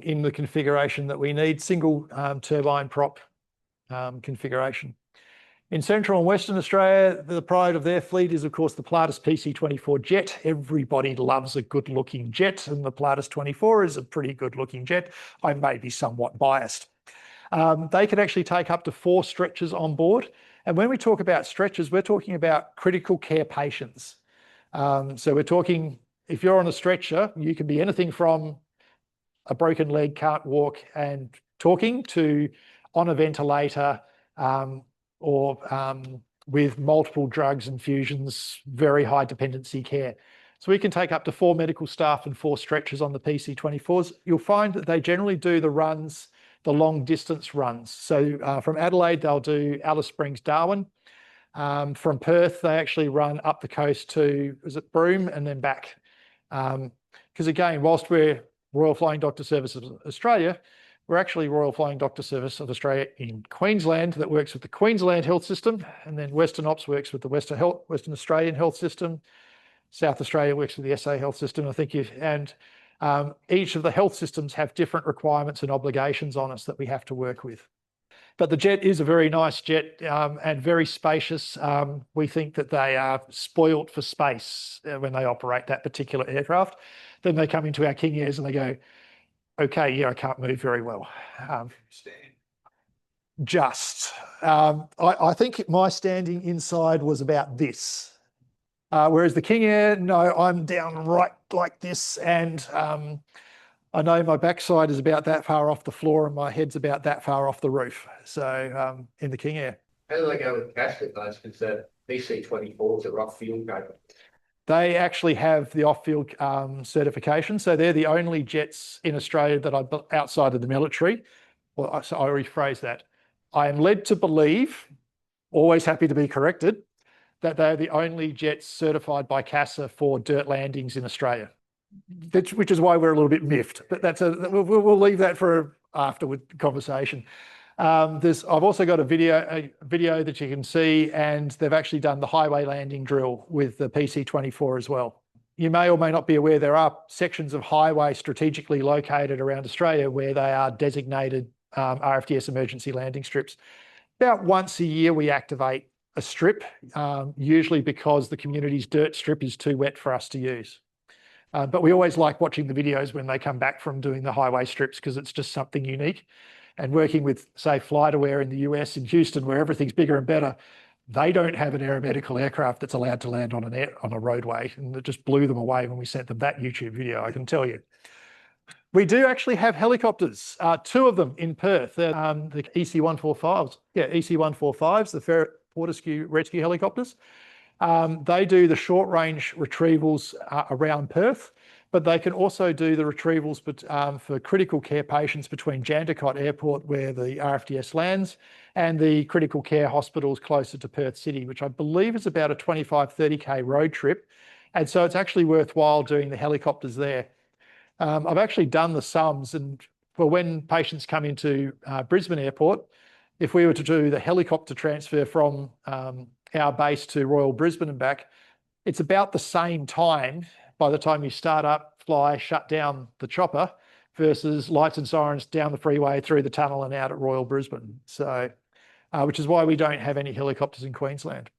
in the configuration that we need, single turbine prop configuration. In Central and Western Australia, the pride of their fleet is, of course, the Pilatus PC-24 jet. Everybody loves a good-looking jet, and the Pilatus 24 is a pretty good-looking jet. I may be somewhat biased. They can actually take up to 4 stretchers on board. And when we talk about stretchers, we're talking about critical care patients. So we're talking, if you're on a stretcher, you can be anything from a broken leg, can't walk and talking, to on a ventilator, or with multiple drugs, infusions, very high dependency care. So we can take up to 4 medical staff and 4 stretchers on the PC-24s. You'll find that they generally do the runs, the long distance runs. So from Adelaide, they'll do Alice Springs, Darwin. From Perth, they actually run up the coast to, is it Broome, and then back. Because again, whilst we're Royal Flying Doctor Service of Australia, we're actually Royal Flying Doctor Service of Australia in Queensland that works with the Queensland Health System, and then Western Ops works with the Western Australian Health System. South Australia works with the SA Health System, I think, and each of the health systems have different requirements and obligations on us that we have to work with. But the jet is a very nice jet and very spacious. We think that they are spoilt for space when they operate that particular aircraft. Then they come into our King Airs and they go, okay, yeah, I can't move very well. I think my standing inside was about this. Whereas the King Air, no, I'm down right like this, and I know my backside is about that far off the floor and my head's about that far off the roof. So in the King Air. How do they go with casket those? Because the PC-24 is a rough fuel paper. They actually have the off-field certification. So they're the only jets in Australia that are outside of the military. Well, so I rephrase that. I am led to believe, always happy to be corrected, that they're the only jets certified by CASA for dirt landings in Australia, which is why we're a little bit miffed. But we'll leave that for an afterward conversation. I've also got a video that you can see, and they've actually done the highway landing drill with the PC-24 as well. You may or may not be aware there are sections of highway strategically located around Australia where they are designated RFDS emergency landing strips. About once a year we activate a strip, usually because the community's dirt strip is too wet for us to use. But we always like watching the videos when they come back from doing the highway strips because it's just something unique. And working with, say, FlightAware in the US, in Houston, where everything's bigger and better, they don't have an aeromedical aircraft that's allowed to land on a roadway. And it just blew them away when we sent them that YouTube video, I can tell you. We do actually have helicopters, 2 of them in Perth. They're the EC-145s. Yeah, EC-145s, the Everett Fortescue rescue helicopters. They do the short-range retrievals around Perth, but they can also do the retrievals for critical care patients between Jandakot Airport, where the RFDS lands, and the critical care hospitals closer to Perth City, which I believe is about a 25-30K road trip. And so it's actually worthwhile doing the helicopters there. I've actually done the sums, and for when patients come into Brisbane Airport, if we were to do the helicopter transfer from our base to Royal Brisbane and back, it's about the same time by the time you start up, fly, shut down the chopper versus lights and sirens down the freeway, through the tunnel and out at Royal Brisbane. So, which is why we don't have any helicopters in Queensland.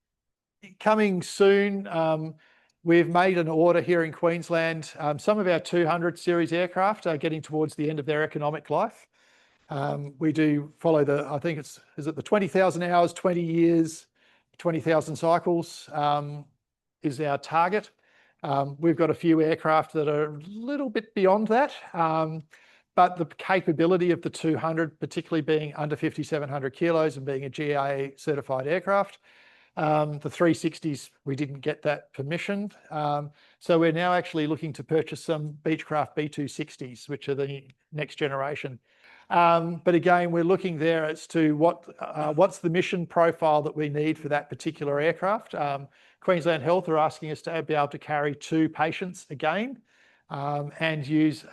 Coming soon, we've made an order here in Queensland. Some of our 200 series aircraft are getting towards the end of their economic life. We do follow I think is it the 20,000 hours, 20 years, 20,000 cycles is our target. We've got a few aircraft that are a little bit beyond that, but the capability of the 200, particularly being under 5,700 kilos and being a GIA certified aircraft, the 360s, we didn't get that permission. So we're now actually looking to purchase some Beechcraft B260s, which are the next generation. But again, we're looking there as to what's the mission profile that we need for that particular aircraft. Queensland Health are asking us to be able to carry 2 patients again, and use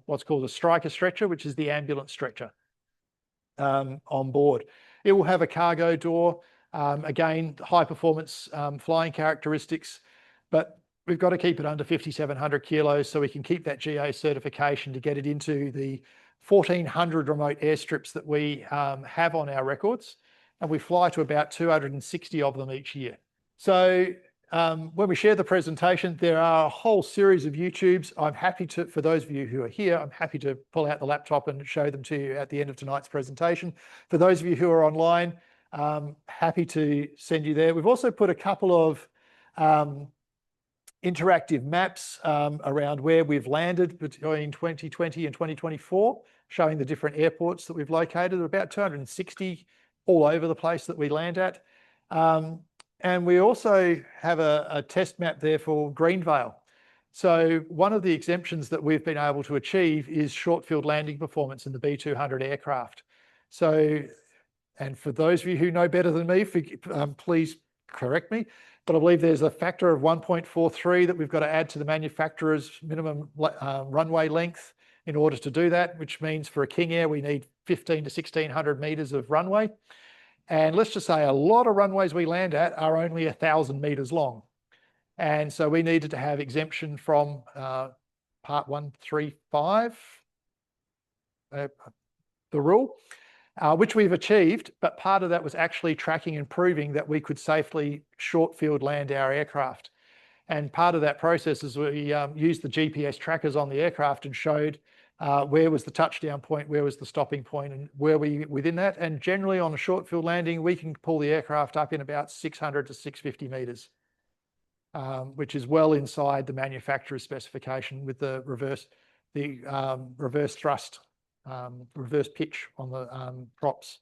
what's called a striker stretcher, which is the ambulance stretcher. on board. It will have a cargo door, again, high performance flying characteristics, but we've got to keep it under 5,700 kilos so we can keep that GA certification to get it into the 1,400 remote airstrips that we have on our records, and we fly to about 260 of them each year. So when we share the presentation, there are a whole series of YouTubes. I'm happy to, for those of you who are here, I'm happy to pull out the laptop and show them to you at the end of tonight's presentation. For those of you who are online, happy to send you there. We've also put a couple of interactive maps around where we've landed between 2020 and 2024, showing the different airports that we've located, about 260 all over the place that we land at. And we also have a test map there for Greenvale. So one of the exemptions that we've been able to achieve is short field landing performance in the B200 aircraft. So, and for those of you who know better than me, please correct me, but I believe there's a factor of 1.43 that we've got to add to the manufacturer's minimum runway length in order to do that, which means for a King Air, we need 1,500 to 1,600 meters of runway. And let's just say a lot of runways we land at are only 1,000 meters long. And so we needed to have exemption from part 135, the rule, which we've achieved, but part of that was actually tracking and proving that we could safely short field land our aircraft. And part of that process is we used the GPS trackers on the aircraft and showed where was the touchdown point, where was the stopping point, and where we within that. And generally on a short field landing, we can pull the aircraft up in about 600 to 650 meters, which is well inside the manufacturer's specification with the reverse thrust, reverse pitch on the props.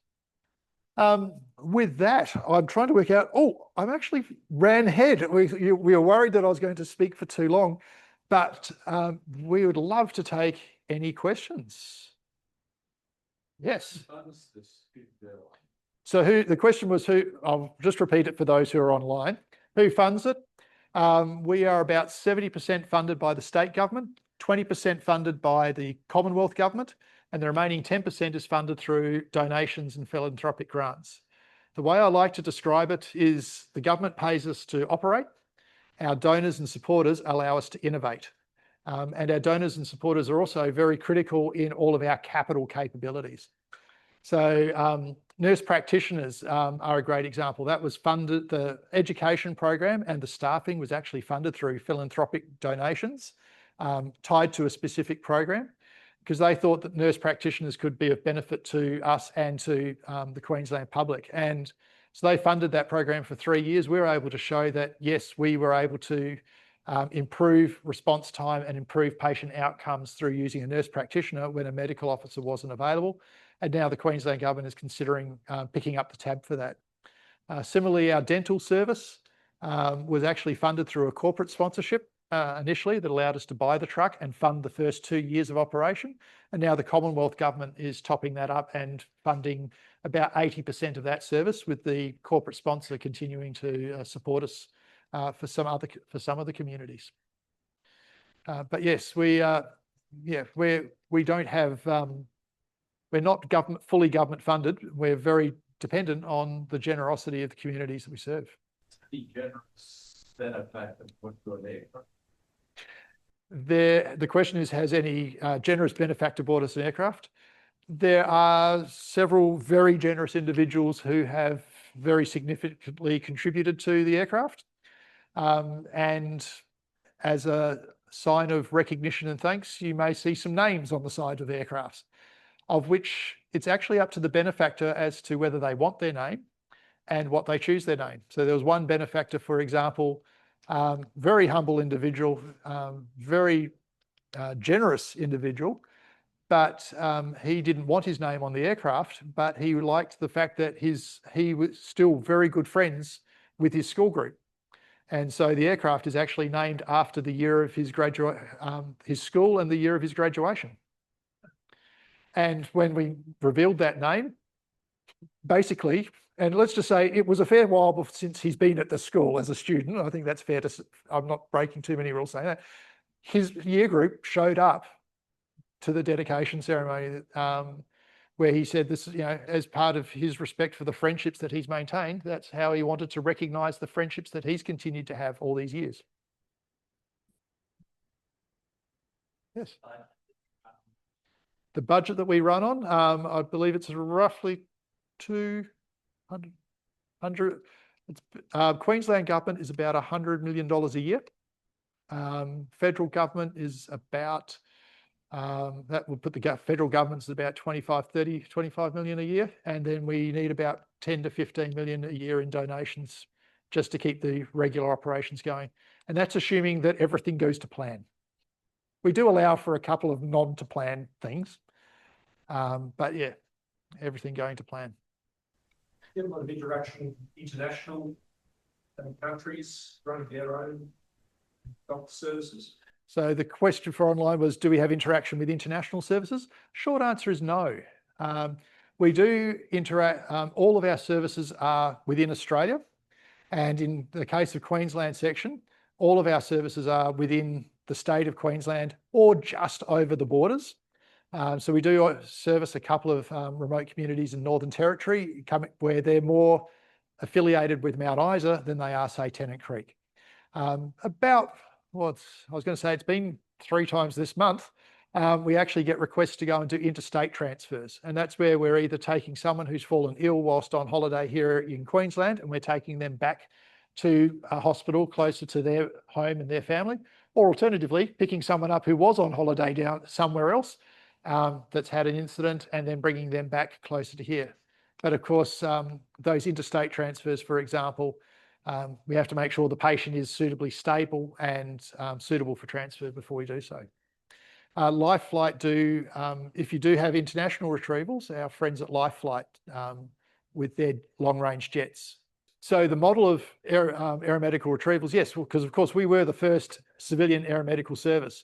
With that, I'm trying to work out, I'm actually ran ahead. We were worried that I was going to speak for too long, but we would love to take any questions. Yes. So the question was I'll just repeat it for those who are online. Who funds it? We are about 70% funded by the state government, 20% funded by the Commonwealth government, and the remaining 10% is funded through donations and philanthropic grants. The way I like to describe it is the government pays us to operate, our donors and supporters allow us to innovate. And our donors and supporters are also very critical in all of our capital capabilities. So nurse practitioners are a great example. That was funded, the education program and the staffing was actually funded through philanthropic donations tied to a specific program, because they thought that nurse practitioners could be of benefit to us and to the Queensland public. And so they funded that program for 3 years. We were able to show that, yes, we were able to improve response time and improve patient outcomes through using a nurse practitioner when a medical officer wasn't available. And now the Queensland government is considering picking up the tab for that. Similarly, our dental service was actually funded through a corporate sponsorship initially that allowed us to buy the truck and fund the first 2 years of operation. And now the Commonwealth government is topping that up and funding about 80% of that service, with the corporate sponsor continuing to support us for some of the communities. But yes, we don't have, we're not fully government funded. We're very dependent on the generosity of the communities that we serve. The generous benefactor would go there. The question is, has any generous benefactor bought us an aircraft? There are several very generous individuals who have very significantly contributed to the aircraft. And as a sign of recognition and thanks, you may see some names on the side of the aircraft, of which it's actually up to the benefactor as to whether they want their name and what they choose their name. So there was one benefactor, for example, very humble individual, very generous individual, but he didn't want his name on the aircraft, but he liked the fact that he was still very good friends with his school group. And so the aircraft is actually named after the year of his his school and the year of his graduation. And when we revealed that name, basically, and let's just say it was a fair while since he's been at the school as a student. I think that's fair to say. I'm not breaking too many rules saying that. His year group showed up to the dedication ceremony where he said this is, as part of his respect for the friendships that he's maintained, that's how he wanted to recognise the friendships that he's continued to have all these years. Yes. The budget that we run on, I believe it's roughly 200. Queensland government is about $100 million a year. Federal government is about, that will put the federal government's about 25 million a year. And then we need about 10 to 15 million a year in donations just to keep the regular operations going. And that's assuming that everything goes to plan. We do allow for a couple of non-to-plan things, but yeah, everything going to plan. You have a lot of interaction with international countries running their own doctor services. So the question for online was, do we have interaction with international services? Short answer is no. We do interact, all of our services are within Australia. And in the case of Queensland section, all of our services are within the state of Queensland or just over the borders. So we do service a couple of remote communities in Northern Territory where they're more affiliated with Mount Isa than they are, say, Tennant Creek. I was going to say it's been 3 times this month. We actually get requests to go and do interstate transfers. And that's where we're either taking someone who's fallen ill whilst on holiday here in Queensland and we're taking them back to a hospital closer to their home and their family, or alternatively, picking someone up who was on holiday down somewhere else that's had an incident and then bringing them back closer to here. But of course, those interstate transfers, for example, we have to make sure the patient is suitably stable and suitable for transfer before we do so. Life Flight do, if you do have international retrievals, our friends at Life Flight with their long-range jets. So the model of aeromedical retrievals, yes, because of course we were the first civilian aeromedical service.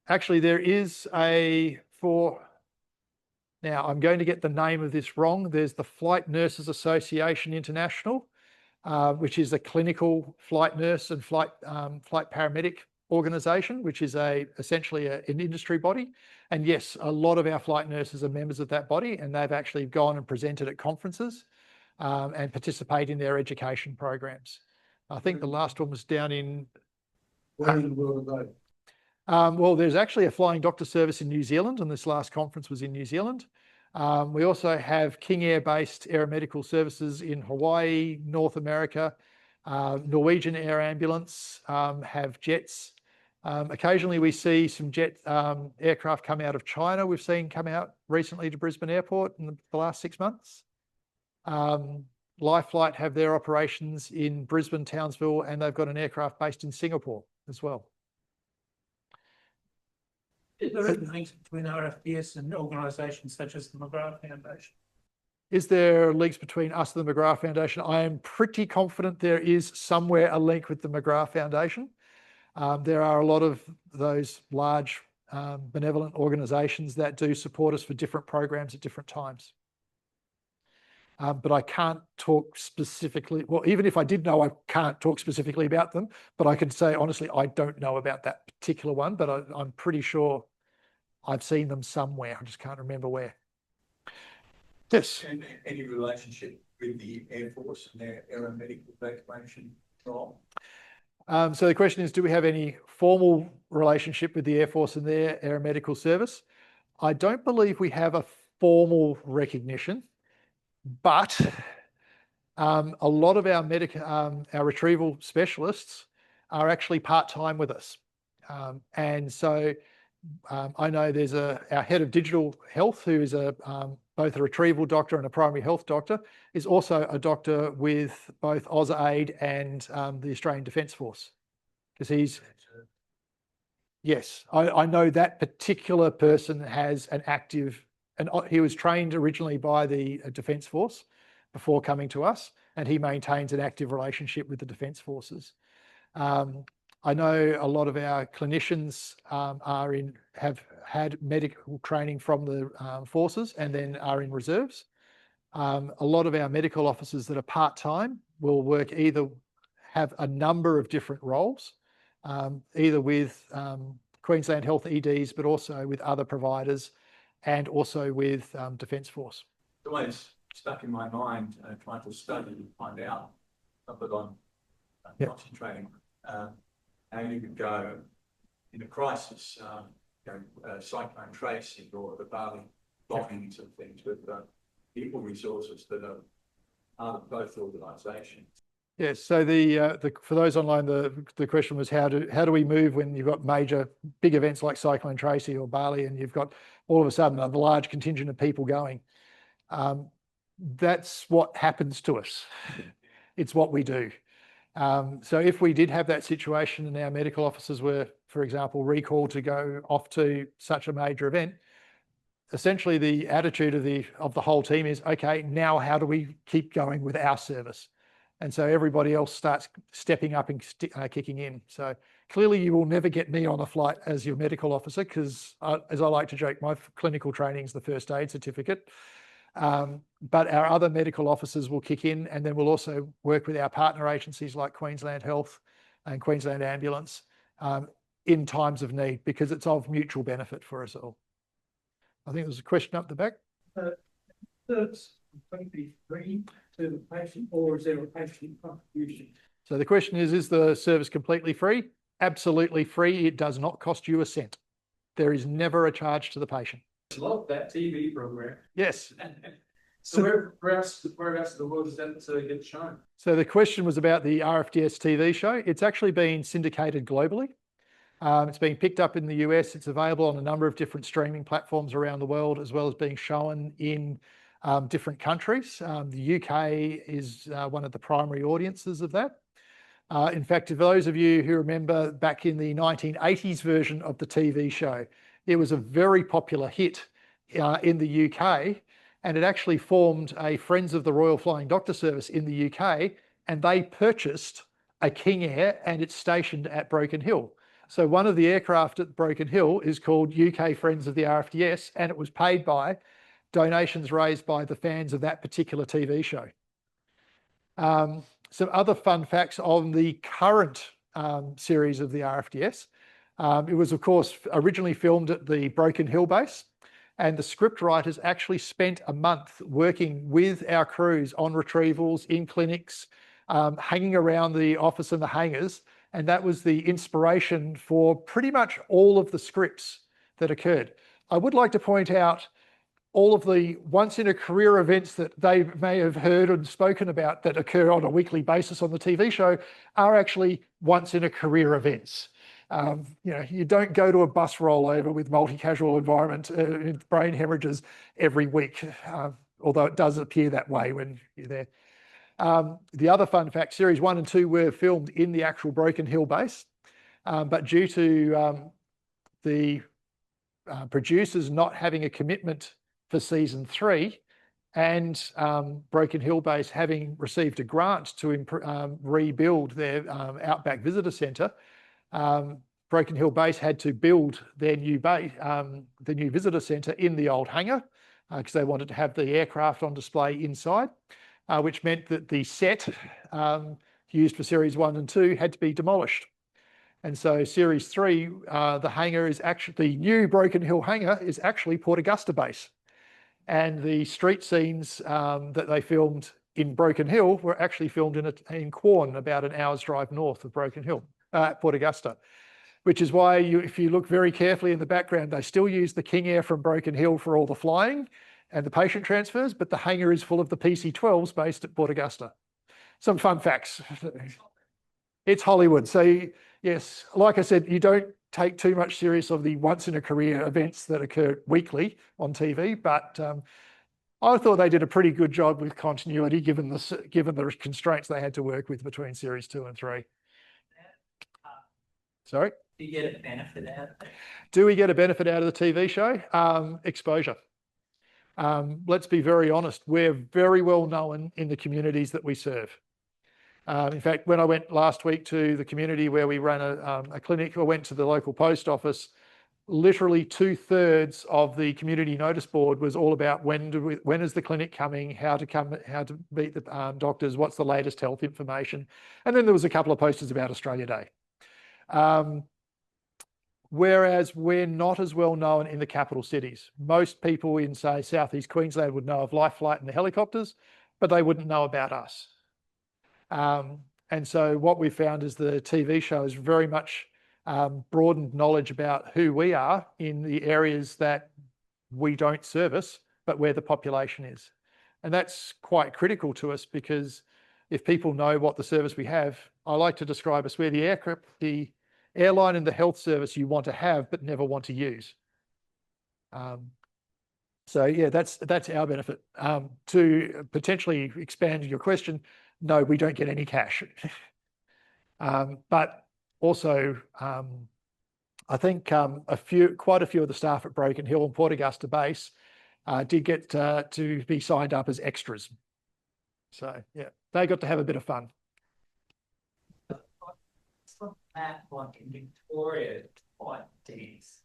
Actually, there is now I'm going to get the name of this wrong. There's the Flight Nurses Association International, which is a clinical flight nurse and flight paramedic organisation, which is essentially an industry body. And yes, a lot of our flight nurses are members of that body, and they've actually gone and presented at conferences and participate in their education programs. I think the last one was down in... Where in the world are they? Well, there's actually a flying doctor service in New Zealand, and this last conference was in New Zealand. We also have King Air-based aeromedical services in Hawaii, North America. Norwegian Air Ambulance have jets. Occasionally we see some jet aircraft come out of China. We've seen come out recently to Brisbane Airport in the last 6 months. Life Flight have their operations in Brisbane, Townsville, and they've got an aircraft based in Singapore as well. Is there any links between RFDS and organisations such as the McGrath Foundation? Is there links between us and the McGrath Foundation? I am pretty confident there is somewhere a link with the McGrath Foundation. There are a lot of those large benevolent organisations that do support us for different programs at different times. But I can't talk specifically, well, even if I did know, I can't talk specifically about them, but I can say, honestly, I don't know about that particular one, but I'm pretty sure I've seen them somewhere. I just can't remember where. Yes. And any relationship with the Air Force and their aeromedical evacuation role? So the question is, do we have any formal relationship with the Air Force and their aeromedical service? I don't believe we have a formal recognition, but a lot of our retrieval specialists are actually part-time with us. And so I know there's our head of digital health, who is both a retrieval doctor and a primary health doctor, is also a doctor with both AusAid and the Australian Defence Force. Because yes, I know that particular person has an active, and he was trained originally by the Defence Force before coming to us, and he maintains an active relationship with the Defence Forces. I know a lot of our clinicians have had medical training from the forces and then are in reserves. A lot of our medical officers that are part-time will have a number of different roles, either with Queensland Health EDs, but also with other providers. and also with Defence Force. It's always stuck in my mind trying to study and find out something on concentrating how you could go in a crisis, Cyclone Tracy or the Bali bombings and things with equal resources that are part of both organisations. Yes. So for those online, the question was how do we move when you've got major big events like Cyclone Tracy or Bali, and you've got all of a sudden a large contingent of people going. That's what happens to us. It's what we do. So if we did have that situation and our medical officers were, for example, recalled to go off to such a major event, essentially the attitude of the whole team is, okay, now how do we keep going with our service? And so everybody else starts stepping up and kicking in. So clearly you will never get me on a flight as your medical officer because, as I like to joke, my clinical training is the first aid certificate. But our other medical officers will kick in, and then we'll also work with our partner agencies like Queensland Health and Queensland Ambulance in times of need, because it's of mutual benefit for us all. I think there's a question up the back. That's completely free to the patient, or is there a patient contribution? So the question is the service completely free? Absolutely free. It does not cost you a cent. There is never a charge to the patient. I love that TV program. Yes. So where else in the world does that get shown? So the question was about the RFDS TV show. It's actually been syndicated globally. It's being picked up in the US. It's available on a number of different streaming platforms around the world, as well as being shown in different countries. The UK is one of the primary audiences of that. In fact, for those of you who remember back in the 1980s version of the TV show, it was a very popular hit in the UK, and it actually formed a Friends of the Royal Flying Doctor Service in the UK, and they purchased a King Air and it's stationed at Broken Hill. So one of the aircraft at Broken Hill is called UK Friends of the RFDS, and it was paid by donations raised by the fans of that particular TV show. Some other fun facts on the current series of the RFDS. It was, of course, originally filmed at the Broken Hill base, and the script writers actually spent a month working with our crews on retrievals, in clinics, hanging around the office and the hangars, and that was the inspiration for pretty much all of the scripts that occurred. I would like to point out all of the once-in-a-career events that they may have heard and spoken about that occur on a weekly basis on the TV show are actually once-in-a-career events. You don't go to a bus rollover with multi-casual environment brain hemorrhages every week, although it does appear that way when you're there. The other fun fact, series 1 and 2 were filmed in the actual Broken Hill base, but due to the producers not having a commitment for season 3 and Broken Hill base having received a grant to rebuild their Outback Visitor Centre, Broken Hill base had to build their new base, the new visitor centre in the old hangar because they wanted to have the aircraft on display inside, which meant that the set used for series 1 and 2 had to be demolished. And so series 3, the hangar is actually, the new Broken Hill hangar is actually Port Augusta base. And the street scenes that they filmed in Broken Hill were actually filmed in Quorn, about an hour's drive north of Broken Hill, Port Augusta, which is why if you look very carefully in the background, they still use the King Air from Broken Hill for all the flying and the patient transfers, but the hangar is full of the PC-12s based at Port Augusta. Some fun facts. It's Hollywood. So yes, like I said, you don't take too much serious of the once-in-a-career events that occur weekly on TV, but I thought they did a pretty good job with continuity given the constraints they had to work with between series 2 and 3. Sorry? Do you get a benefit out of it? Do we get a benefit out of the TV show? Exposure. Let's be very honest. We're very well known in the communities that we serve. In fact, when I went last week to the community where we ran a clinic, or went to the local post office, literally 2/3 of the community notice board was all about when is the clinic coming, how to meet the doctors, what's the latest health information. And then there was a couple of posters about Australia Day. Whereas we're not as well known in the capital cities. Most people in, say, Southeast Queensland would know of Life Flight and the helicopters, but they wouldn't know about us. And so what we found is the TV show has very much broadened knowledge about who we are in the areas that we don't service, but where the population is. And that's quite critical to us, because if people know what the service we have, I like to describe us, we're the airline and the health service you want to have but never want to use. So yeah, that's our benefit. To potentially expand your question, no, we don't get any cash. But also, I think quite a few of the staff at Broken Hill and Port Augusta base did get to be signed up as extras. So yeah, they got to have a bit of fun. It's not that like in Victoria, quite dense.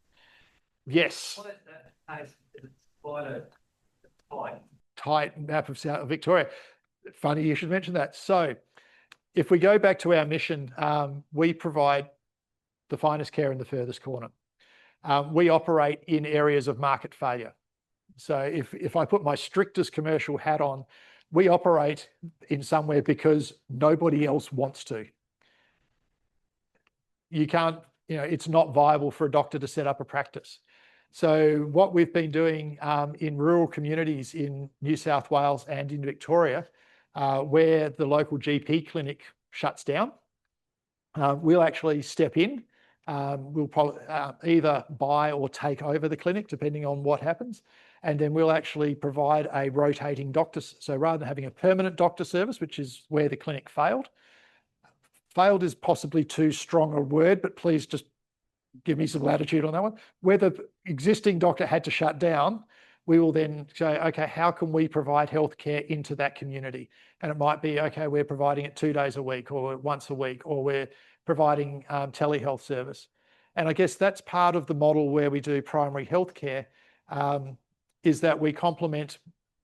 Yes. What is that? It's quite a tight map of South Victoria. Funny you should mention that. So if we go back to our mission, we provide the finest care in the furthest corner. We operate in areas of market failure. So if I put my strictest commercial hat on, we operate in somewhere because nobody else wants to. You can't, it's not viable for a doctor to set up a practice. So what we've been doing in rural communities in New South Wales and in Victoria, where the local GP clinic shuts down, we'll actually step in. We'll probably either buy or take over the clinic, depending on what happens. And then we'll actually provide a rotating doctor. So rather than having a permanent doctor service, which is where the clinic failed is possibly too strong a word, but please just give me some latitude on that one. Where the existing doctor had to shut down, we will then say, okay, how can we provide healthcare into that community? And it might be, okay, we're providing it 2 days a week or once a week, or we're providing telehealth service. And I guess that's part of the model where we do primary healthcare, is that we complement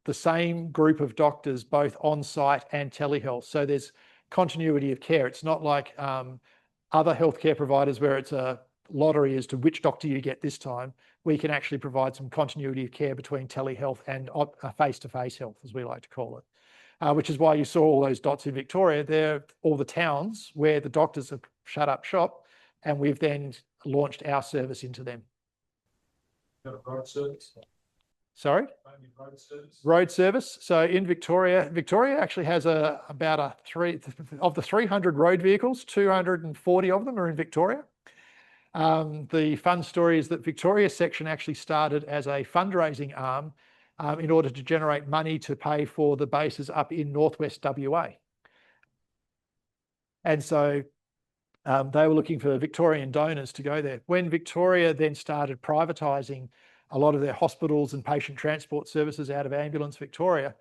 the same group of doctors both on-site and telehealth. So there's continuity of care. It's not like other healthcare providers where it's a lottery as to which doctor you get this time. We can actually provide some continuity of care between telehealth and face-to-face health, as we like to call it, which is why you saw all those dots in Victoria. They're all the towns where the doctors have shut up shop, and we've then launched our service into them. Got a road service? Sorry? Only road service? Road service. So in Victoria actually has about of the 300 road vehicles, 240 of them are in Victoria. The fun story is that Victoria section actually started as a fundraising arm in order to generate money to pay for the bases up in northwest WA. And so they were looking for Victorian donors to go there. When Victoria then started privatising a lot of their hospitals and patient transport services out of Ambulance Victoria,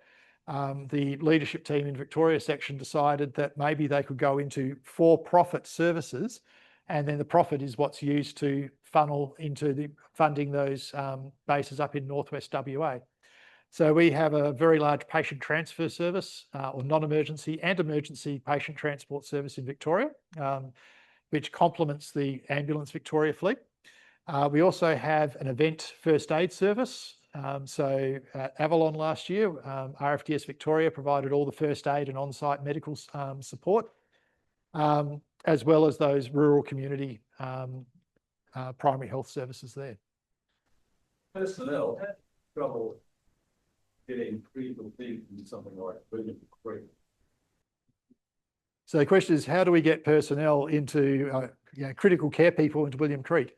the leadership team in Victoria section decided that maybe they could go into for-profit services, and then the profit is what's used to funnel into the funding those bases up in northwest WA. So we have a very large patient transfer service, or non-emergency and emergency patient transport service in Victoria, which complements the Ambulance Victoria fleet. We also have an event first aid service. So at Avalon last year, RFDS Victoria provided all the first aid and on-site medical support, as well as those rural community primary health services there. Personnel had trouble getting critical people in something like William Creek. So the question is, how do we get personnel into critical care people into William Creek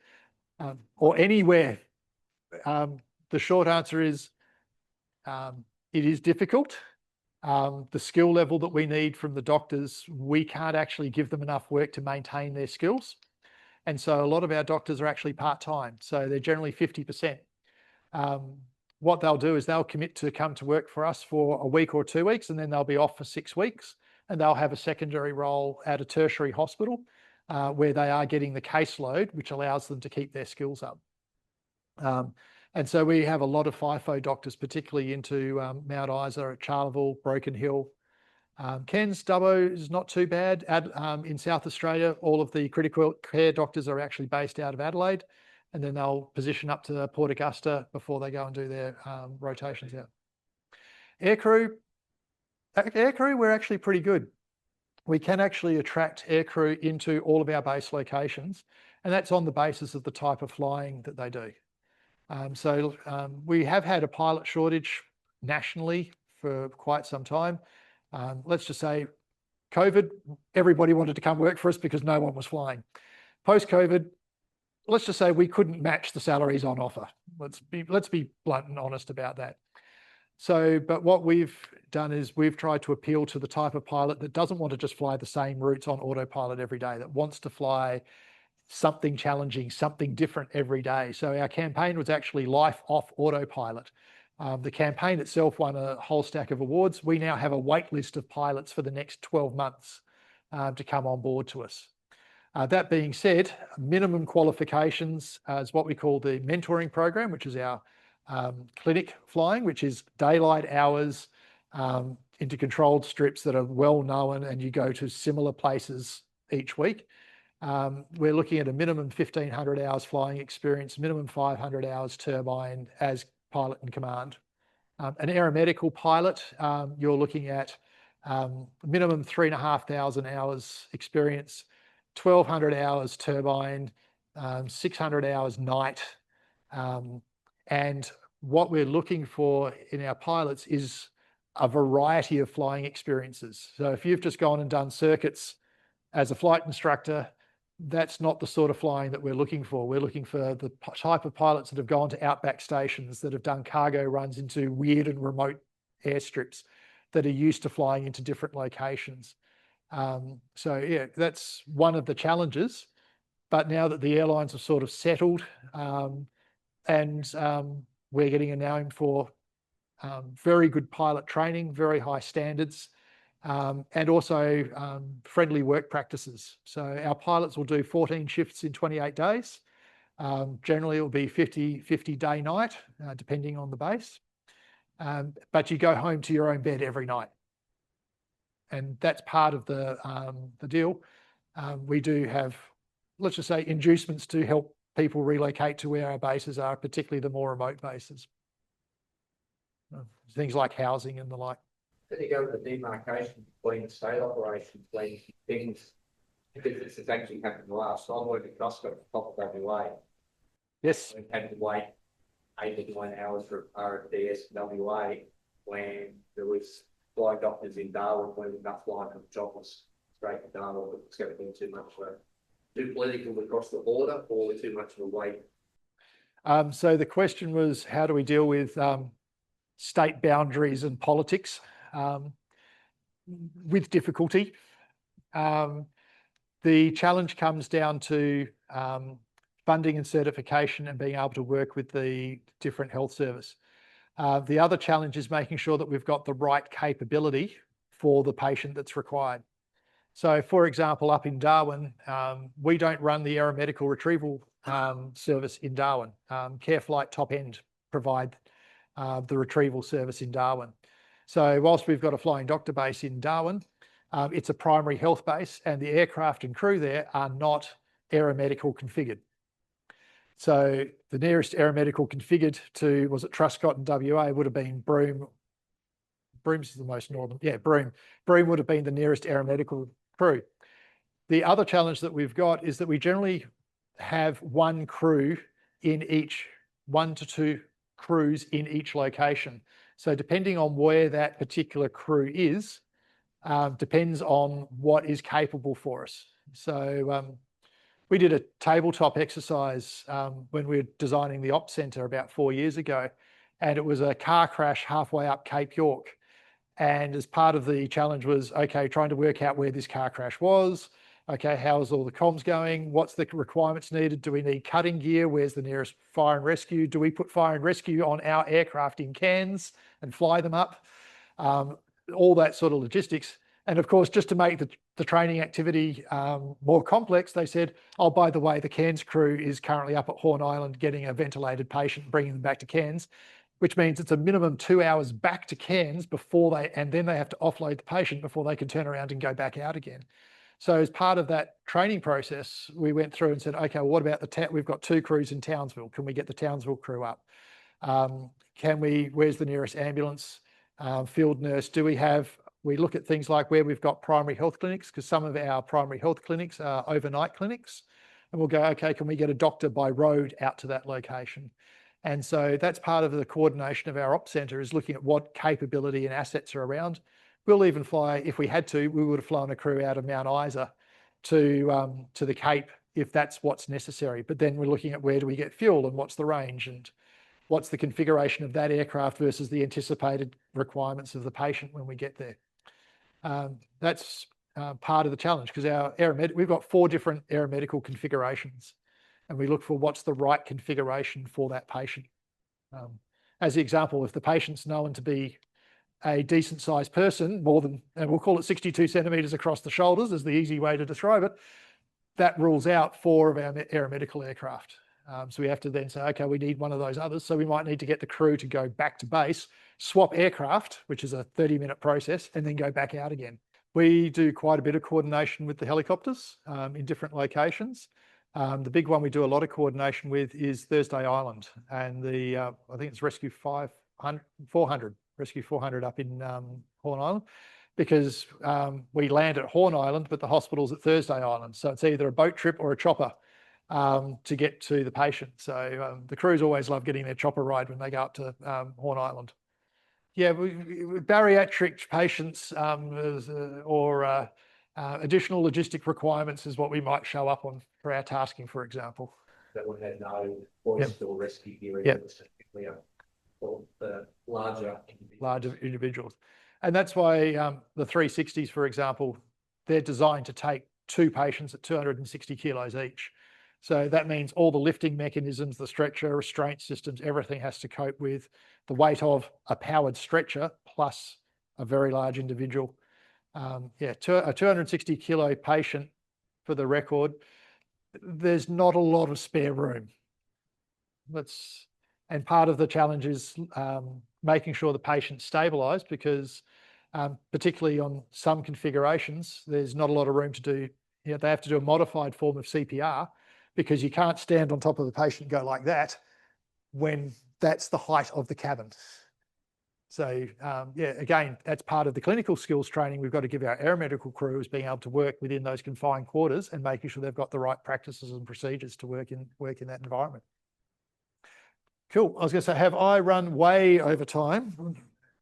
or anywhere? The short answer is it is difficult. The skill level that we need from the doctors, we can't actually give them enough work to maintain their skills. And so a lot of our doctors are actually part-time. So they're generally 50%. What they'll do is they'll commit to come to work for us for a week or 2 weeks, and then they'll be off for 6 weeks, and they'll have a secondary role at a tertiary hospital where they are getting the caseload, which allows them to keep their skills up. And so we have a lot of FIFO doctors, particularly into Mount Isa, Charleville, Broken Hill, Cairns, Dubbo is not too bad. In South Australia, all of the critical care doctors are actually based out of Adelaide, and then they'll position up to Port Augusta before they go and do their rotations out. Aircrew, we're actually pretty good. We can actually attract aircrew into all of our base locations, and that's on the basis of the type of flying that they do. We have had a pilot shortage nationally for quite some time. Let's just say COVID, everybody wanted to come work for us because no one was flying. Post-COVID, let's just say we couldn't match the salaries on offer. Let's be blunt and honest about that. But what we've done is we've tried to appeal to the type of pilot that doesn't want to just fly the same routes on autopilot every day, that wants to fly something challenging, something different every day. So our campaign was actually life off autopilot. The campaign itself won a whole stack of awards. We now have a wait list of pilots for the next 12 months to come on board to us. That being said, minimum qualifications is what we call the mentoring program, which is our clinic flying, which is daylight hours into controlled strips that are well known, and you go to similar places each week. We're looking at a minimum 1,500 hours flying experience, minimum 500 hours turbine as pilot in command. An aeromedical pilot, you're looking at minimum 3,500 hours experience, 1,200 hours turbine, 600 hours night. And what we're looking for in our pilots is a variety of flying experiences. So if you've just gone and done circuits as a flight instructor, that's not the sort of flying that we're looking for. We're looking for the type of pilots that have gone to outback stations, that have done cargo runs into weird and remote airstrips, that are used to flying into different locations. So yeah, that's one of the challenges. But now that the airlines have sort of settled, and we're getting a name for very good pilot training, very high standards, and also friendly work practices. So our pilots will do 14 shifts in 28 days. Generally, it will be 50 day night, depending on the base. But you go home to your own bed every night. And that's part of the deal. We do have, let's just say, inducements to help people relocate to where our bases are, particularly the more remote bases. Things like housing and the like. Then you go to the demarcation between state operations when things, if this has actually happened last, I worked at Glasgow at the top of WA. Yes. We had to wait 8 or 9 hours for RFDS WA when there was flying doctors in Darwin when enough flying from jobless straight to Darwin, but it's going to be too much too political across the border or too much of a wait. So the question was, how do we deal with state boundaries and politics with difficulty? The challenge comes down to funding and certification and being able to work with the different health service. The other challenge is making sure that we've got the right capability for the patient that's required. So, for example, up in Darwin, we don't run the aeromedical retrieval service in Darwin. CareFlight Top End provide the retrieval service in Darwin. So whilst we've got a flying doctor base in Darwin, it's a primary health base, and the aircraft and crew there are not aeromedical configured. So the nearest aeromedical configured to, was it Truscott and WA, would have been Broome. Broome's the most northern, yeah, Broome. Broome would have been the nearest aeromedical crew. The other challenge that we've got is that we generally have one crew in each, 1 to 2 crews in each location. So depending on where that particular crew is, depends on what is capable for us. So we did a tabletop exercise when we were designing the ops centre about 4 years ago, and it was a car crash halfway up Cape York. And as part of the challenge was, okay, trying to work out where this car crash was. Okay, how's all the comms going? What's the requirements needed? Do we need cutting gear? Where's the nearest fire and rescue? Do we put fire and rescue on our aircraft in Cairns and fly them up? All that sort of logistics. And of course, just to make the training activity more complex, they said, oh, by the way, the Cairns crew is currently up at Horn Island getting a ventilated patient, bringing them back to Cairns. which means it's a minimum 2 hours back to Cairns and then they have to offload the patient before they can turn around and go back out again. So as part of that training process, we went through and said, okay, well, what about we've got 2 crews in Townsville. Can we get the Townsville crew up? Where's the nearest ambulance, field nurse? We look at things like where we've got primary health clinics, because some of our primary health clinics are overnight clinics. And we'll go, okay, can we get a doctor by road out to that location? And so that's part of the coordination of our ops centre, is looking at what capability and assets are around. We'll even fly, if we had to, we would have flown a crew out of Mount Isa to the Cape if that's what's necessary. But then we're looking at where do we get fuel and what's the range and what's the configuration of that aircraft versus the anticipated requirements of the patient when we get there. That's part of the challenge, because we've got 4 different aeromedical configurations, and we look for what's the right configuration for that patient. As the example, if the patient's known to be a decent sized person, and we'll call it 62 centimetres across the shoulders is the easy way to describe it, that rules out 4 of our aeromedical aircraft. So we have to then say, okay, we need one of those others. So we might need to get the crew to go back to base, swap aircraft, which is a 30-minute process, and then go back out again. We do quite a bit of coordination with the helicopters in different locations. The big one we do a lot of coordination with is Thursday Island, and I think it's Rescue 400 up in Horn Island, because we land at Horn Island, but the hospital's at Thursday Island. So it's either a boat trip or a chopper to get to the patient. So the crews always love getting their chopper ride when they go up to Horn Island. Yeah, bariatric patients or additional logistic requirements is what we might show up on for our tasking, for example. That would have no hoist or rescue gear. Yep. For the larger individuals. And that's why the 360s, for example, they're designed to take 2 patients at 260 kilos each. So that means all the lifting mechanisms, the stretcher, restraint systems, everything has to cope with the weight of a powered stretcher plus a very large individual. A 260 kilo patient, for the record, there's not a lot of spare room. And part of the challenge is making sure the patient's stabilised, because particularly on some configurations, there's not a lot of room to do. They have to do a modified form of CPR, because you can't stand on top of the patient and go like that when that's the height of the cabin. So again, that's part of the clinical skills training we've got to give our aeromedical crews, being able to work within those confined quarters and making sure they've got the right practices and procedures to work in that environment. Cool. I was going to say, have I run way over time?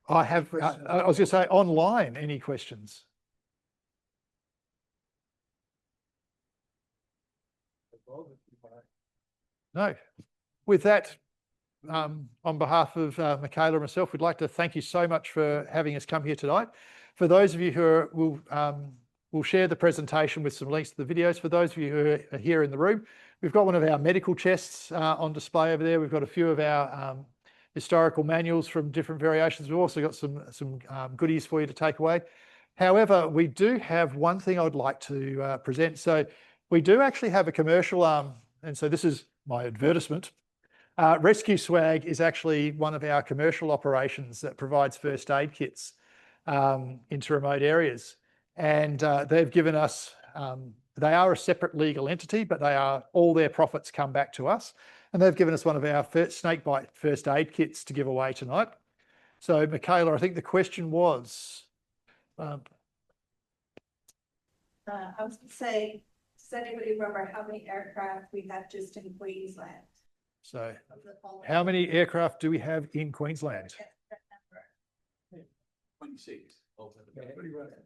I have. I was going to say, online, any questions? No. With that, on behalf of Michela and myself, we'd like to thank you so much for having us come here tonight. For those of you who we'll share the presentation with some links to the videos. For those of you who are here in the room, we've got one of our medical chests on display over there. We've got a few of our historical manuals from different variations. We've also got some goodies for you to take away. However, we do have one thing I would like to present. So we do actually have a commercial arm, and so this is my advertisement. Rescue Swag is actually one of our commercial operations that provides first aid kits into remote areas. And they've given us, they are a separate legal entity, but all their profits come back to us. And they've given us one of our snakebite first aid kits to give away tonight. So Michela, I think the question was... I was going to say, does anybody remember how many aircraft we have just in Queensland? So how many aircraft do we have in Queensland? 26.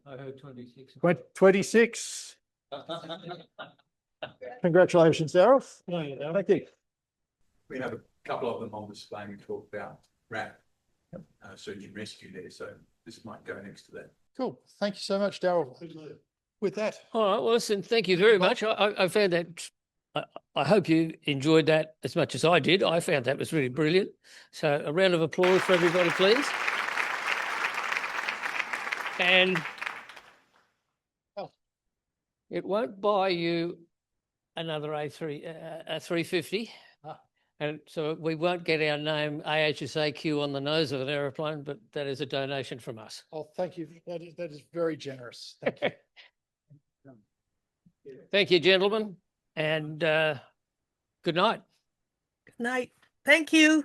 I heard 26. 26. Congratulations, Darryl. Thank you. We have a couple of them on display. We talked about RAP, search and rescue there. So this might go next to that. Cool. Thank you so much, Darryl. With that. All right. Well, listen, thank you very much. I found that, I hope you enjoyed that as much as I did. I found that was really brilliant. So a round of applause for everybody, please. And it won't buy you another a 350. And so we won't get our name AHSAQ on the nose of an aeroplane, but that is a donation from us. Oh, thank you. That is very generous. Thank you. Thank you, gentlemen, and good night. Good night. Thank you.